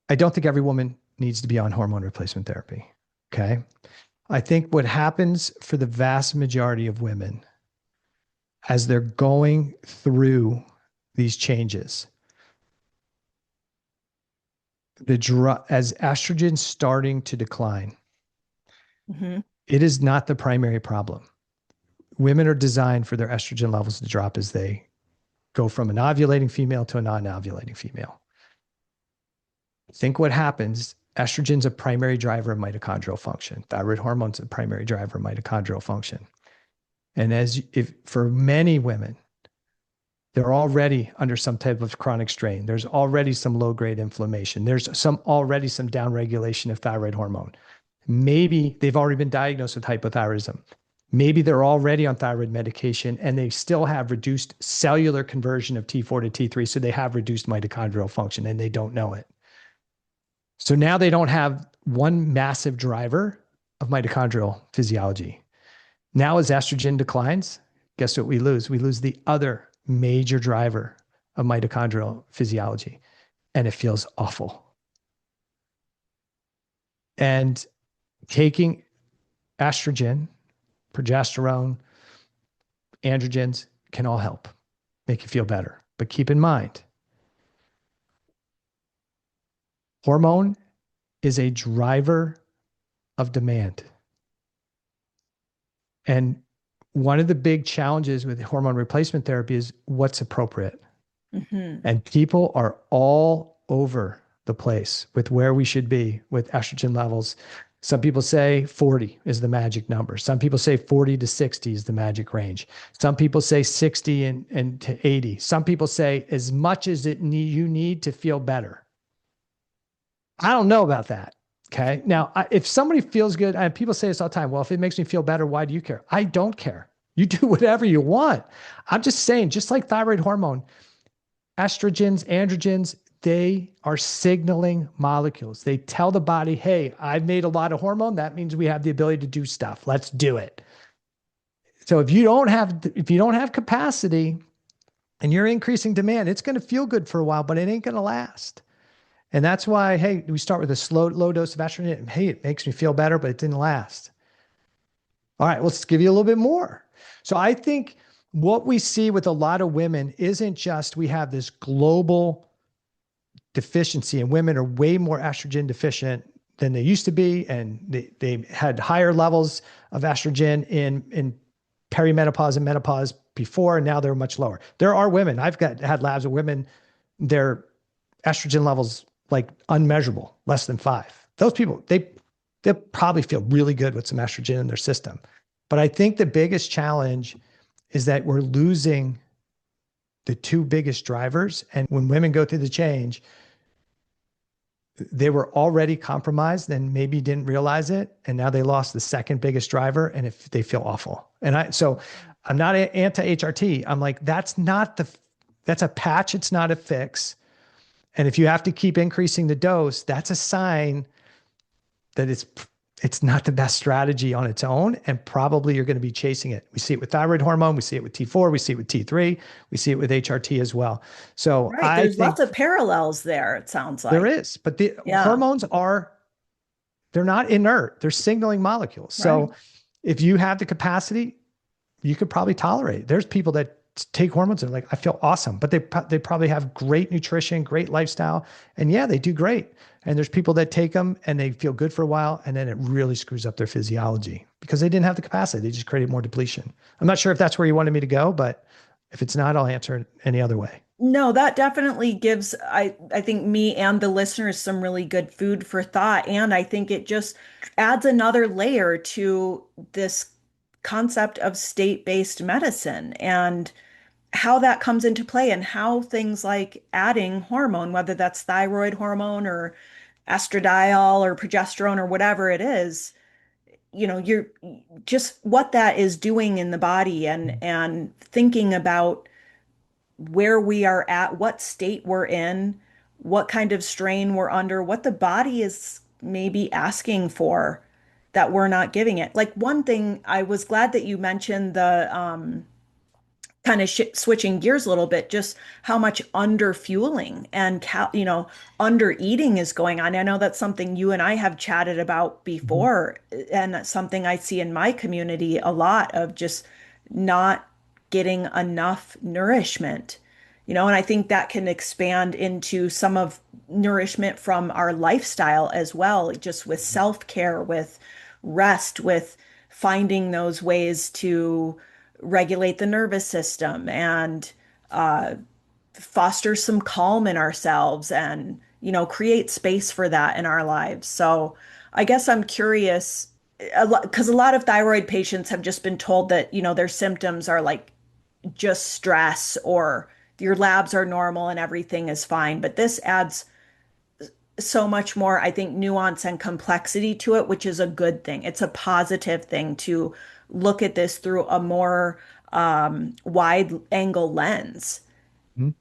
I don't think every woman needs to be on hormone replacement therapy. Okay. I think what happens for the vast majority of women as they're going through these changes, as estrogen's starting to decline, Hmm. it is not the primary problem. Women are designed for their estrogen levels to drop as they go from an ovulating female to a non-ovulating female. Think what happens. Estrogen's a primary driver of mitochondrial function. Thyroid hormone's a primary driver of mitochondrial function. And if for many women, they're already under some type of chronic strain. There's already some low grade inflammation. There's already some downregulation of thyroid hormone. Maybe they've already been diagnosed with hypothyroidism. Maybe they're already on thyroid medication and they still have reduced cellular conversion of T4 to T3. So they have reduced mitochondrial function and they don't know it. So now they don't have one massive driver of mitochondrial physiology. Now, as estrogen declines, guess what we lose? We lose the other major driver of mitochondrial physiology, and it feels awful. And taking estrogen, progesterone, androgens can all help make you feel better. But keep in mind, hormone is a driver of demand. And one of the big challenges with hormone replacement therapy is what's appropriate. Hmm. And people are all over the place with where we should be with estrogen levels. Some people say 40 is the magic number. Some people say 40 to 60 is the magic range. Some people say 60 and to 80. Some people say as much as you need to feel better. I don't know about that. Okay. Now, if somebody feels good, and people say this all the time, well, if it makes me feel better, why do you care? I don't care. You do whatever you want. I'm just saying, just like thyroid hormone, estrogens, androgens, they are signaling molecules. They tell the body, hey, I've made a lot of hormone. That means we have the ability to do stuff. Let's do it. So if you don't have capacity and you're increasing demand, it's going to feel good for a while, but it ain't going to last. And that's why, hey, we start with a low dose of estrogen. Hey, it makes me feel better, but it didn't last. All right, let's give you a little bit more. So I think what we see with a lot of women isn't just we have this global deficiency, and women are way more estrogen deficient than they used to be. And they had higher levels of estrogen in perimenopause and menopause before, and now they're much lower. There are women, had labs of women, their estrogen levels like unmeasurable, less than 5. Those people, they probably feel really good with some estrogen in their system. But I think the biggest challenge is that we're losing the two biggest drivers. And when women go through the change, they were already compromised and maybe didn't realize it. And now they lost the second biggest driver and if they feel awful. So I'm not anti-HRT. I'm like, that's a patch. It's not a fix. And if you have to keep increasing the dose, that's a sign that it's not the best strategy on its own. And probably you're going to be chasing it. We see it with thyroid hormone. We see it with T4. We see it with T3. We see it with HRT as well. So Right. I There's lots think of parallels there, it sounds there like. is, but the Yeah. hormones they're not inert. They're signaling molecules. Right. So if you have the capacity, you could probably tolerate it. There's people that take hormones and like, I feel awesome, but they probably have great nutrition, great lifestyle. And yeah, they do great. And there's people that take them and they feel good for a while. And then it really screws up their physiology because they didn't have the capacity. They just created more depletion. I'm not sure if that's where you wanted me to go, but if it's not, I'll answer it any other way. No, that definitely gives I think me and the listeners some really good food for thought. And I think it just adds another layer to this concept of state-based medicine and how that comes into play and how things like adding hormone, whether that's thyroid hormone or estradiol or progesterone or whatever it is, you're just what that is doing in the body and thinking about where we are at, what state we're in, what kind of strain we're under, what the body is maybe asking for that we're not giving it. Like one thing, I was glad that you mentioned the kind of switching gears a little bit, just how much under fueling and under eating is going on. I know that's something you and I have chatted about Mhm. before, and that's something I see in my community a lot of just not getting enough nourishment. And I think that can expand into some of nourishment from our lifestyle as well, just with self-care, with rest, with finding those ways to regulate the nervous system and uh, foster some calm in ourselves and, create space for that in our lives. So I guess I'm curious because a lot of thyroid patients have just been told that, their symptoms are like just stress or your labs are normal and everything is fine. But this adds so much more, I think, nuance and complexity to it, which is a good thing. It's a positive thing to look at this through a more wide angle lens. Mhm.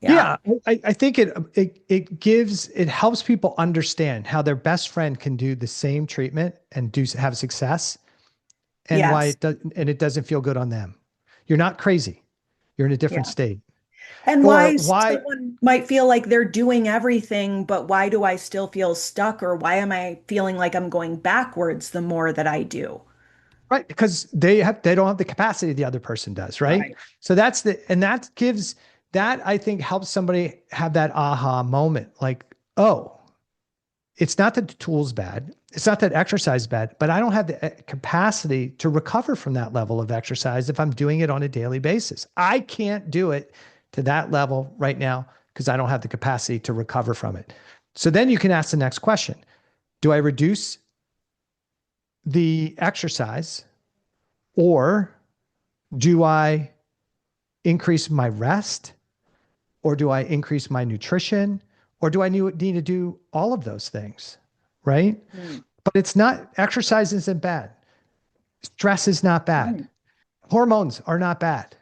Yeah. Yeah, I think it helps people understand how their best friend can do the same treatment and have success, and why Yes. it doesn't feel good on them. You're not crazy. You're in a different Yeah. state. And Or why why someone might feel like they're doing everything, but why do I still feel stuck? Or why am I feeling like I'm going backwards the more that I do? Right, because they don't have the capacity the other person does, right? Right. So that I think helps somebody have that aha moment, like, oh, it's not that the tool's bad, it's not that exercise is bad, but I don't have the capacity to recover from that level of exercise if I'm doing it on a daily basis. I can't do it to that level right now because I don't have the capacity to recover from it. So then you can ask the next question. Do I reduce the exercise, or do I increase my rest, or do I increase my nutrition, or do I need to do all of those things? Right. Mm. But it's not, exercise isn't bad. Stress is not bad. Right. Hormones are not bad.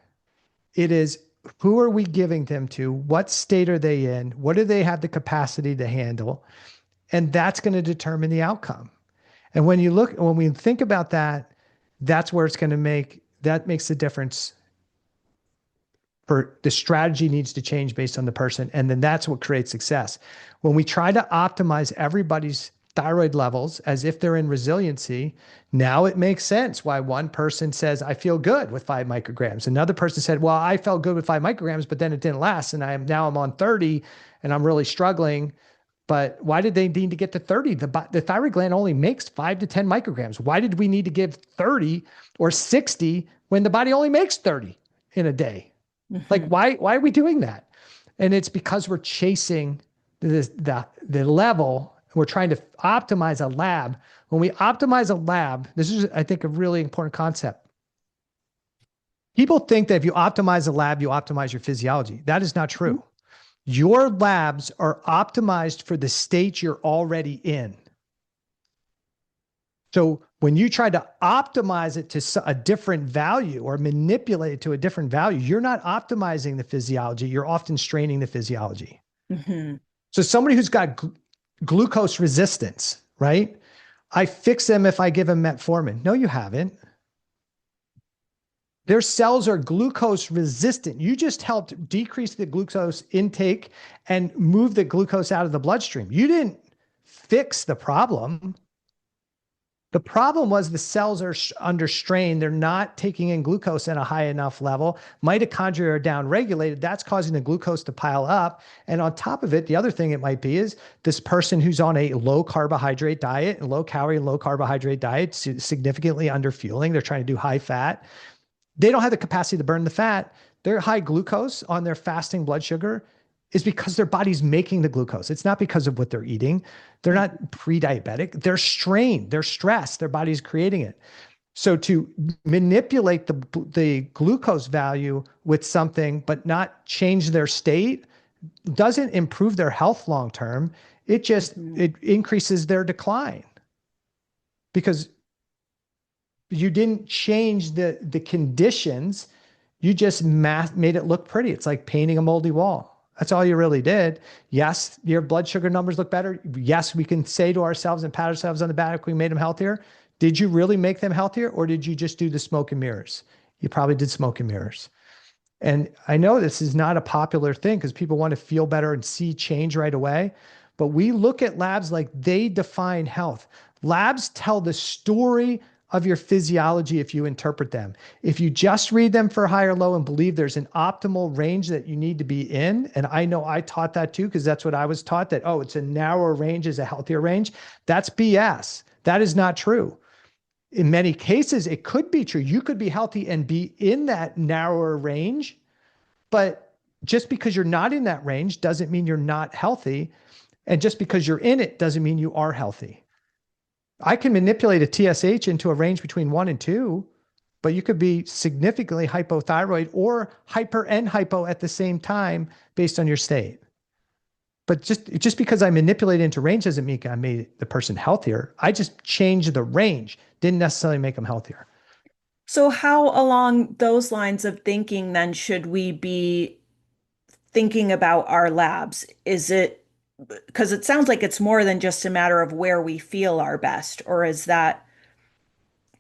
It is, who are we giving them to? What state are they in? What do they have the capacity to handle? And that's going to determine the outcome. And when we think about that, that's where that makes the difference. For the strategy needs to change based on the person. And then that's what creates success. When we try to optimize everybody's thyroid levels as if they're in resiliency, now it makes sense why one person says, I feel good with 5 micrograms. Another person said, well, I felt good with 5 micrograms, but then it didn't last. And I'm on 30 and I'm really struggling. But why did they need to get to 30? The thyroid gland only makes 5 to 10 micrograms. Why did we need to give 30 or 60 when the body only makes 30 in a day? Like, Mhm. why are we doing that? And it's because we're chasing the level. We're trying to optimize a lab. When we optimize a lab, this is, I think, a really important concept. People think that if you optimize a lab, you optimize your physiology. That is not Mhm. true. Your labs are optimized for the state you're already in. So when you try to optimize it to a different value or manipulate it to a different value, you're not optimizing the physiology. You're often straining the physiology. Mhm. So somebody who's got glucose resistance, right? I fix them if I give them metformin. No, you haven't. Their cells are glucose resistant. You just helped decrease the glucose intake and move the glucose out of the bloodstream. You didn't fix the problem. The problem was the cells are under strain. They're not taking in glucose at a high enough level. Mitochondria are downregulated. That's causing the glucose to pile up. And on top of it, the other thing it might be is this person who's on a low carbohydrate diet, low calorie, low carbohydrate diet, significantly under fueling. They're trying to do high fat. They don't have the capacity to burn the fat. Their high glucose on their fasting blood sugar is because their body's making the glucose. It's not because of what they're eating. They're not pre-diabetic. They're strained. They're stressed. Their body's creating it. So to manipulate the glucose value with something, but not change their state, doesn't improve their health long term. It just it increases their decline because you didn't change the conditions. You just made it look pretty. It's like painting a moldy wall. That's all you really did. Yes, your blood sugar numbers look better. Yes, we can say to ourselves and pat ourselves on the back if we made them healthier. Did you really make them healthier, or did you just do the smoke and mirrors? You probably did smoke and mirrors. And I know this is not a popular thing because people want to feel better and see change right away. But we look at labs like they define health. Labs tell the story of your physiology if you interpret them. If you just read them for high or low and believe there's an optimal range that you need to be in, and I know I taught that too, because that's what I was taught, that, oh, it's a narrower range is a healthier range. That's BS. That is not true. In many cases, it could be true. You could be healthy and be in that narrower range, but just because you're not in that range doesn't mean you're not healthy. And just because you're in it doesn't mean you are healthy. I can manipulate a TSH into a range between 1 and 2, but you could be significantly hypothyroid or hyper and hypo at the same time based on your state. But just because I manipulate into range doesn't mean I made the person healthier. I just changed the range, didn't necessarily make them healthier. So how along those lines of thinking then should we be thinking about our labs? Is it because it sounds like it's more than just a matter of where we feel our best, or is that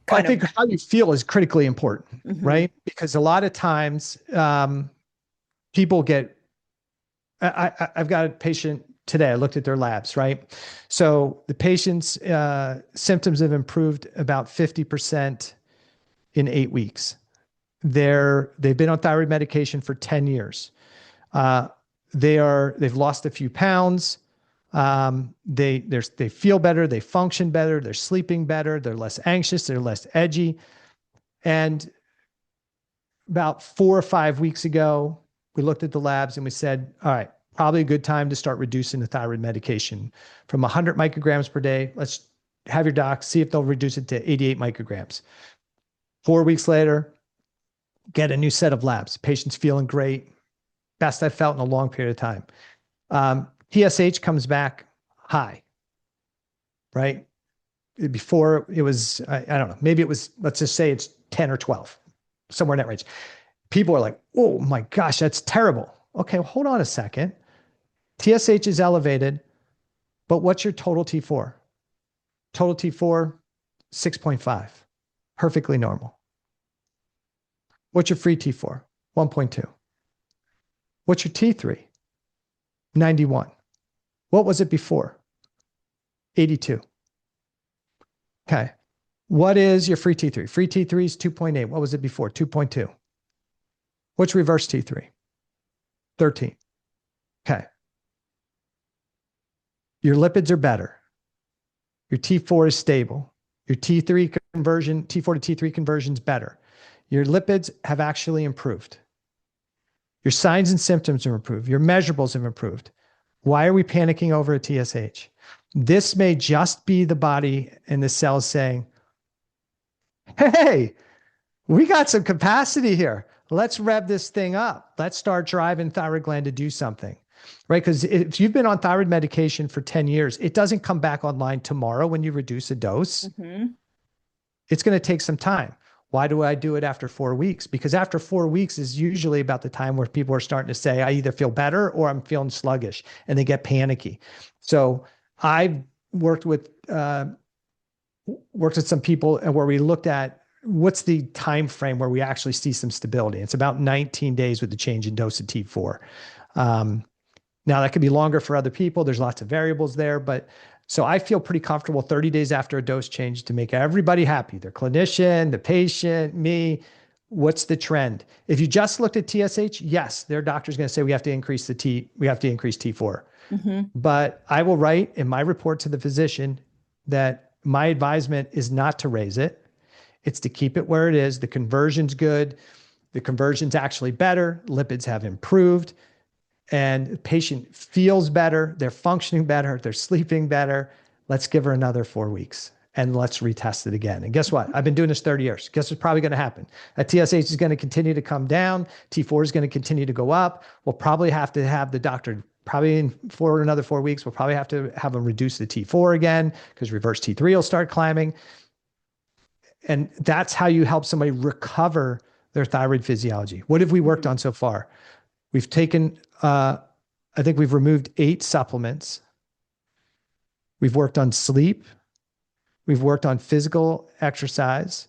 I kind of think how you feel is critically important, Mhm. right? Because a lot of times people get, I've got a patient today, I looked at their labs, right? So the patient's symptoms have improved about 50% in 8 weeks. They've been on thyroid medication for 10 years. Uh, they've lost a few pounds. They feel better. They function better. They're sleeping better. They're less anxious. They're less edgy. And about 4 or 5 weeks ago, we looked at the labs and we said, all right, probably a good time to start reducing the thyroid medication from 100 micrograms per day. Let's have your doc see if they'll reduce it to 88 micrograms. 4 weeks later, get a new set of labs. Patient's feeling great. Best I've felt in a long period of time. TSH comes back high, right? Before it was, I don't know, maybe it was, let's just say it's 10 or 12, somewhere in that range. People are like, oh my gosh, that's terrible. Okay, well, hold on a second. TSH is elevated, but what's your total T4? Total T4, 6.5, perfectly normal. What's your free T4? 1.2. What's your T3? 91. What was it before? 82. Okay. What is your free T3? Free T3 is 2.8. What was it before? 2.2. What's reverse T3? 13. Okay. Your lipids are better. Your T4 is stable. Your T3 conversion, T4 to T3 conversion is better. Your lipids have actually improved. Your signs and symptoms have improved. Your measurables have improved. Why are we panicking over a TSH? This may just be the body and the cells saying, hey, we got some capacity here. Let's rev this thing up. Let's start driving thyroid gland to do something, right? Because if you've been on thyroid medication for 10 years, it doesn't come back online tomorrow when you reduce a dose. Mhm. It's going to take some time. Why do I do it after 4 weeks? Because after 4 weeks is usually about the time where people are starting to say, I either feel better or I'm feeling sluggish, and they get panicky. So I've worked with some people where we looked at what's the time frame where we actually see some stability. It's about 19 days with the change in dose of T4. Now that could be longer for other people. There's lots of variables there, but so I feel pretty comfortable 30 days after a dose change to make everybody happy, the clinician, the patient, me. What's the trend? If you just looked at TSH, yes, their doctor's going to say we have to increase T4. Mhm. But I will write in my report to the physician that my advisement is not to raise it. It's to keep it where it is. The conversion's good. The conversion's actually better. Lipids have improved and the patient feels better. They're functioning better. They're sleeping better. Let's give her another 4 weeks and let's retest it again. And guess what? I've been doing this 30 years. Guess what's probably going to happen? That TSH is going to continue to come down. T4 is going to continue to go up. We'll probably have to have the doctor probably for another 4 weeks. We'll probably have to have them reduce the T4 again because reverse T3 will start climbing. And that's how you help somebody recover their thyroid physiology. What have we worked on so far? We've taken, I think we've removed 8 supplements. We've worked on sleep. We've worked on physical exercise.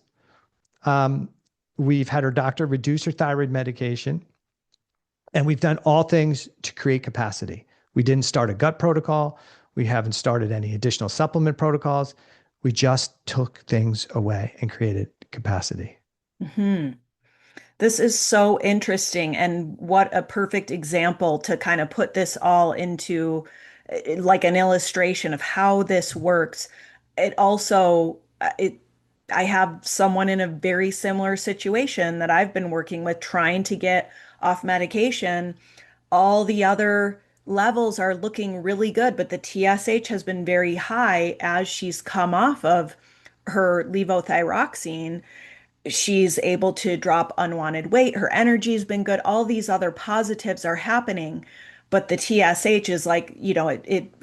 We've had our doctor reduce her thyroid medication. And we've done all things to create capacity. We didn't start a gut protocol. We haven't started any additional supplement protocols. We just took things away and created capacity. Hmm. This is so interesting, and what a perfect example to kind of put this all into like an illustration of how this works. It also, I have someone in a very similar situation that I've been working with trying to get off medication. All the other levels are looking really good, but the TSH has been very high as she's come off of her levothyroxine. She's able to drop unwanted weight. Her energy's been good. All these other positives are happening, but the TSH is like, it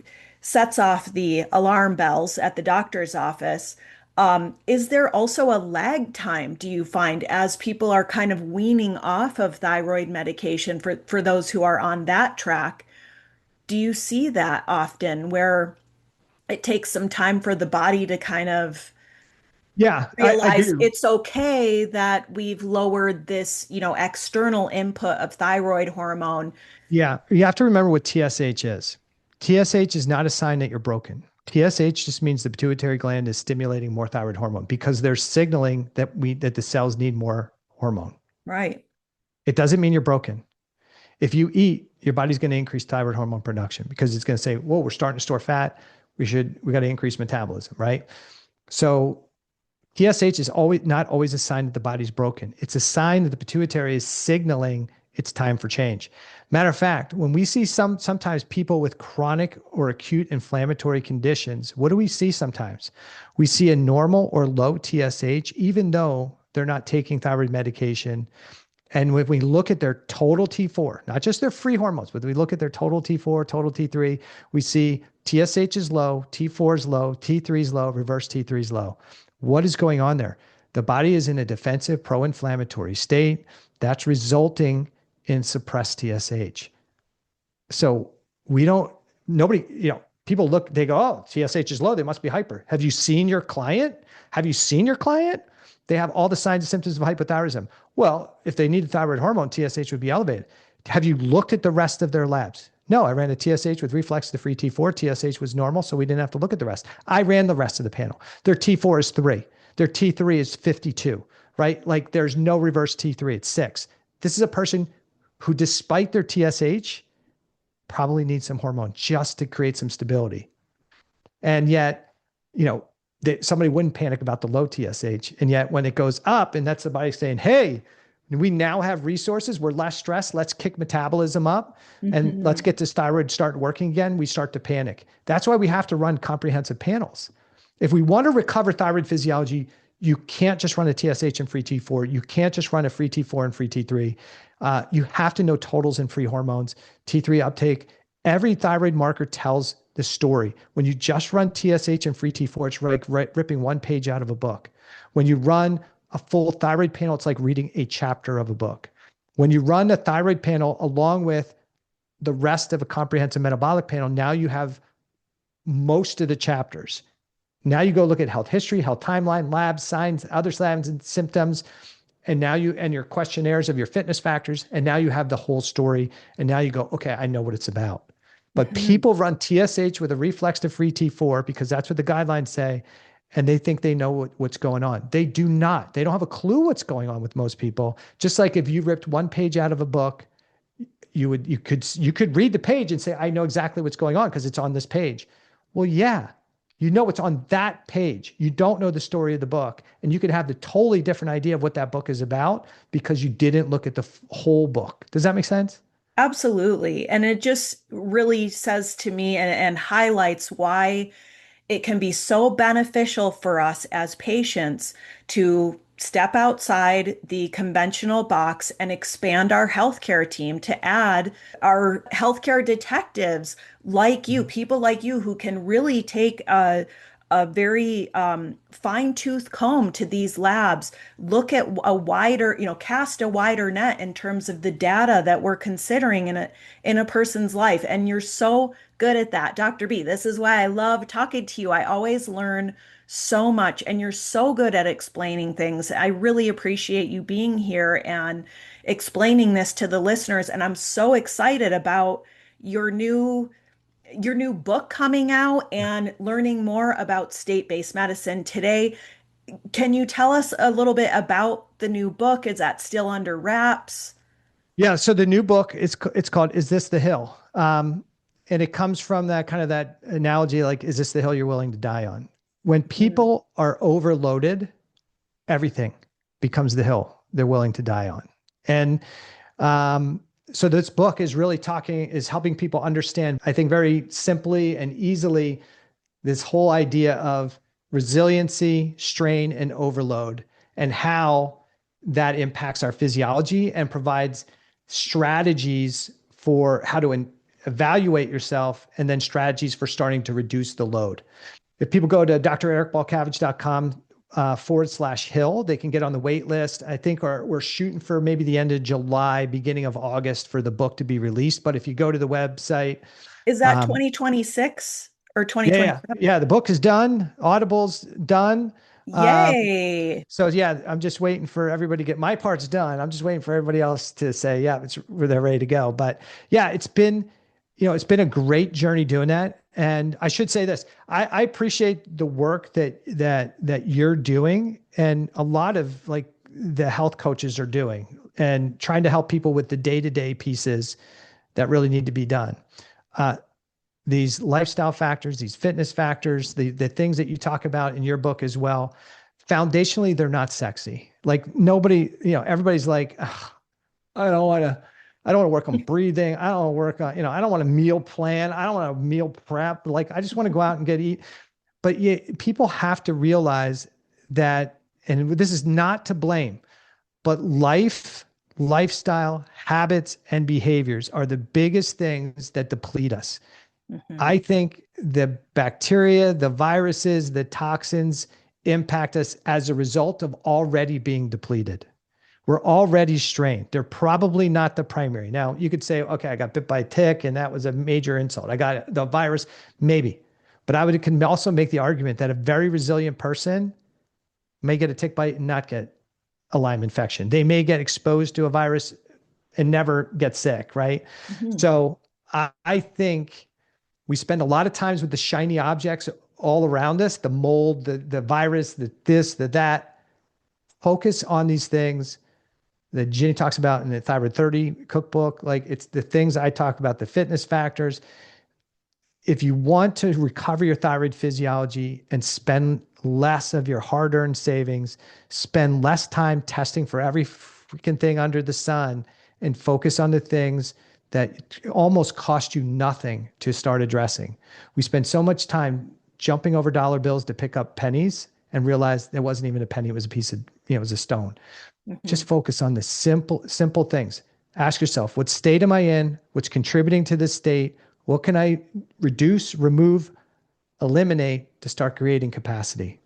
sets off the alarm bells at the doctor's office. Is there also a lag time, do you find, as people are kind of weaning off of thyroid medication for those who are on that track? Do you see that often where it takes some time for the body to kind of Yeah, I realize do. it's okay that we've lowered this, external input of thyroid hormone? Yeah, you have to remember what TSH is. TSH is not a sign that you're broken. TSH just means the pituitary gland is stimulating more thyroid hormone because they're signaling that the cells need more hormone. Right. It doesn't mean you're broken. If you eat, your body's going to increase thyroid hormone production because it's going to say, "Whoa, we're starting to store fat. We got to increase metabolism," right? So TSH is not always a sign that the body's broken. It's a sign that the pituitary is signaling it's time for change. Matter of fact, when we see sometimes people with chronic or acute inflammatory conditions, what do we see sometimes? We see a normal or low TSH, even though they're not taking thyroid medication. And when we look at their total T4, not just their free hormones, but we look at their total T4, total T3, we see TSH is low, T4 is low, T3 is low, reverse T3 is low. What is going on there? The body is in a defensive pro-inflammatory state that's resulting in suppressed TSH. So nobody, people look, they go, "Oh, TSH is low. They must be hyper." Have you seen your client? Have you seen your client? They have all the signs and symptoms of hypothyroidism. Well, if they needed thyroid hormone, TSH would be elevated. Have you looked at the rest of their labs? No, I ran a TSH with reflex to free T4. TSH was normal, so we didn't have to look at the rest. I ran the rest of the panel. Their T4 is 3. Their T3 is 52, right? Like there's no reverse T3. It's 6. This is a person who, despite their TSH, probably needs some hormone just to create some stability. And yet, somebody wouldn't panic about the low TSH. And yet when it goes up, and that's the body saying, "Hey, we now have resources. We're less stressed. Let's kick metabolism up and let's Mhm. get this thyroid start working again." We start to panic. That's why we have to run comprehensive panels. If we want to recover thyroid physiology, you can't just run a TSH and free T4. You can't just run a free T4 and free T3. You have to know totals and free hormones, T3 uptake. Every thyroid marker tells the story. When you just run TSH and free T4, it's like ripping one page out of a book. When you run a full thyroid panel, it's like reading a chapter of a book. When you run a thyroid panel along with the rest of a comprehensive metabolic panel, now you have most of the chapters. Now you go look at health history, health timeline, labs, signs, other signs and symptoms, and now and your questionnaires of your fitness factors, and now you have the whole story. And now you go, "Okay, I know what it's about." But Mhm. people run TSH with a reflex to free T4 because that's what the guidelines say, and they think they know what's going on. They do not. They don't have a clue what's going on with most people. Just like if you ripped one page out of a book, you could read the page and say, "I know exactly what's going on because it's on this page." Well, yeah, You know it's on that page. You don't know the story of the book, and you could have the totally different idea of what that book is about because you didn't look at the whole book. Does that make sense? Absolutely. And it just really says to me and highlights why it can be so beneficial for us as patients to step outside the conventional box and expand our healthcare team to add our healthcare detectives like you, people like you who can really take a very fine-tooth comb to these labs, look at a wider, cast a wider net in terms of the data that we're considering in a person's life. And you're so good at that, Dr. B. This is why I love talking to you. I always learn so much, and you're so good at explaining things. I really appreciate you being here and explaining this to the listeners. And I'm so excited about your new your new book coming out and learning more about state-based medicine today. Can you tell us a little bit about the new book? Is that still under wraps? Yeah. So the new book it's called "Is This the Hill?" And it comes from that kind of that analogy, like, "Is this the hill you're willing to die on?" When Mm, people are overloaded, everything becomes the hill they're willing to die on. And um, so this book is helping people understand, I think, very simply and easily, this whole idea of resiliency, strain, and overload, and how that impacts our physiology and provides strategies for how to evaluate yourself and then strategies for starting to reduce the load. If people go to drericbalcavage.com /hill, they can get on the wait list. I think we're shooting for maybe the end of July, beginning of August for the book to be released. But if you go to the website, is that um, 2026 or yeah, 2027? yeah, the book is done. Audible's done. Um, Yay. so yeah, I'm just waiting for everybody to get my parts done. I'm just waiting for everybody else to say, yeah, they're ready to go. But yeah, it's been a great journey doing that. And I should say this, I appreciate the work that you're doing and a lot of like the health coaches are doing and trying to help people with the day-to-day pieces that really need to be done. Uh, these lifestyle factors, these fitness factors, the things that you talk about in your book as well, foundationally, they're not sexy. Like nobody, everybody's like, "Ugh, I don't want to, I don't want to work on breathing. I don't want to work on, I don't want to meal plan. I don't want to meal prep. Like, I just want to go out and eat." But yeah, people have to realize that, and this is not to blame, but lifestyle, habits, and behaviors are the biggest things that deplete us. Mhm. I think the bacteria, the viruses, the toxins impact us as a result of already being depleted. We're already strained. They're probably not the primary. Now, you could say, okay, I got bit by a tick and that was a major insult. I got the virus, maybe. But can also make the argument that a very resilient person may get a tick bite and not get a Lyme infection. They may get exposed to a virus and never get sick, right? Mhm. So I think we spend a lot of times with the shiny objects all around us, the mold, the virus, the that. Focus on these things that Ginny talks about in the Thyroid 30 cookbook. Like, it's the things I talk about, the fitness factors. If you want to recover your thyroid physiology and spend less of your hard-earned savings, spend less time testing for every freaking thing under the sun, and focus on the things that almost cost you nothing to start addressing. We spend so much time jumping over dollar bills to pick up pennies and realize there wasn't even a penny. It was a piece of, it was a stone. Just Mhm. focus on the simple things. Ask yourself, what state am I in? What's contributing to this state? What can I reduce, remove, eliminate to start creating capacity?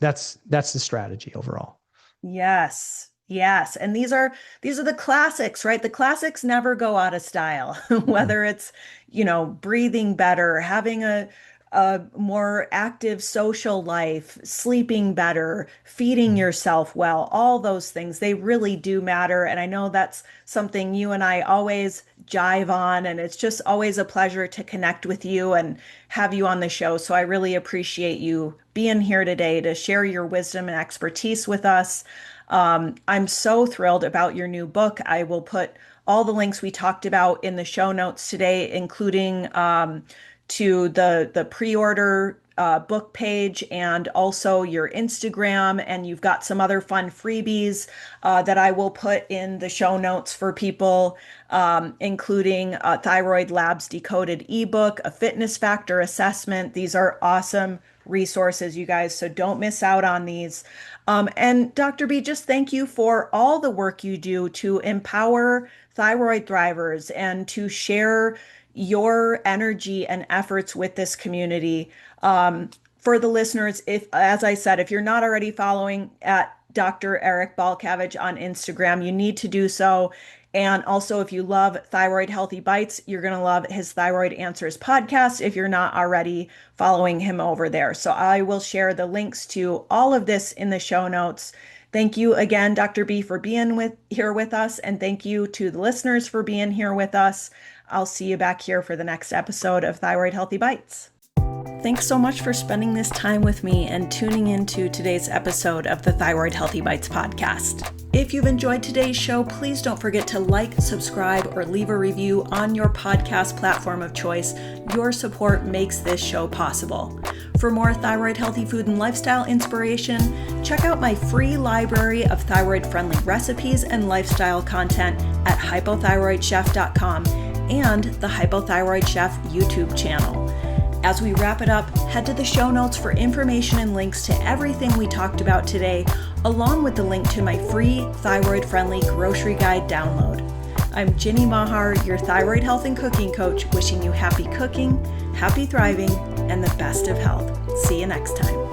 That's the strategy overall. Yes. Yes. And these are the classics, right? The classics never go out of style. Mm-mm. Whether it's, breathing better, having a more active social life, sleeping better, feeding yourself well, all those things, they really do matter. And I know that's something you and I always jive on, and it's just always a pleasure to connect with you and have you on the show. So I really appreciate you being here today to share your wisdom and expertise with us. I'm so thrilled about your new book. I will put all the links we talked about in the show notes today, including to the pre-order book page and also your Instagram, and you've got some other fun freebies that I will put in the show notes for people, including Thyroid Labs Decoded ebook, a fitness factor assessment. These are awesome resources, you guys, so don't miss out on these. And Dr. B, just thank you for all the work you do to empower thyroid thrivers and to share your energy and efforts with this community. For the listeners, if, as I said, if you're not already following at Dr. Eric Balcavage on Instagram, you need to do so. And also, if you love Thyroid-Healthy Bites, you're going to love his Thyroid Answers podcast if you're not already following him over there. So I will share the links to all of this in the show notes. Thank you again, Dr. B, for being here with us. And thank you to the listeners for being here with us. I'll see you back here for the next episode of Thyroid-Healthy Bites. Thanks so much for spending this time with me and tuning into today's episode of the Thyroid-Healthy Bites podcast. If you've enjoyed today's show, please don't forget to like, subscribe, or leave a review on your podcast platform of choice. Your support makes this show possible. For more thyroid healthy food and lifestyle inspiration, check out my free library of thyroid-friendly recipes and lifestyle content at hypothyroidchef.com and the Hypothyroid Chef YouTube channel. As we wrap it up, head to the show notes for information and links to everything we talked about today, along with the link to my free thyroid-friendly grocery guide download. I'm Ginny Mahar, your thyroid health and cooking coach, wishing you happy cooking, happy thriving, and the best of health. See you next time.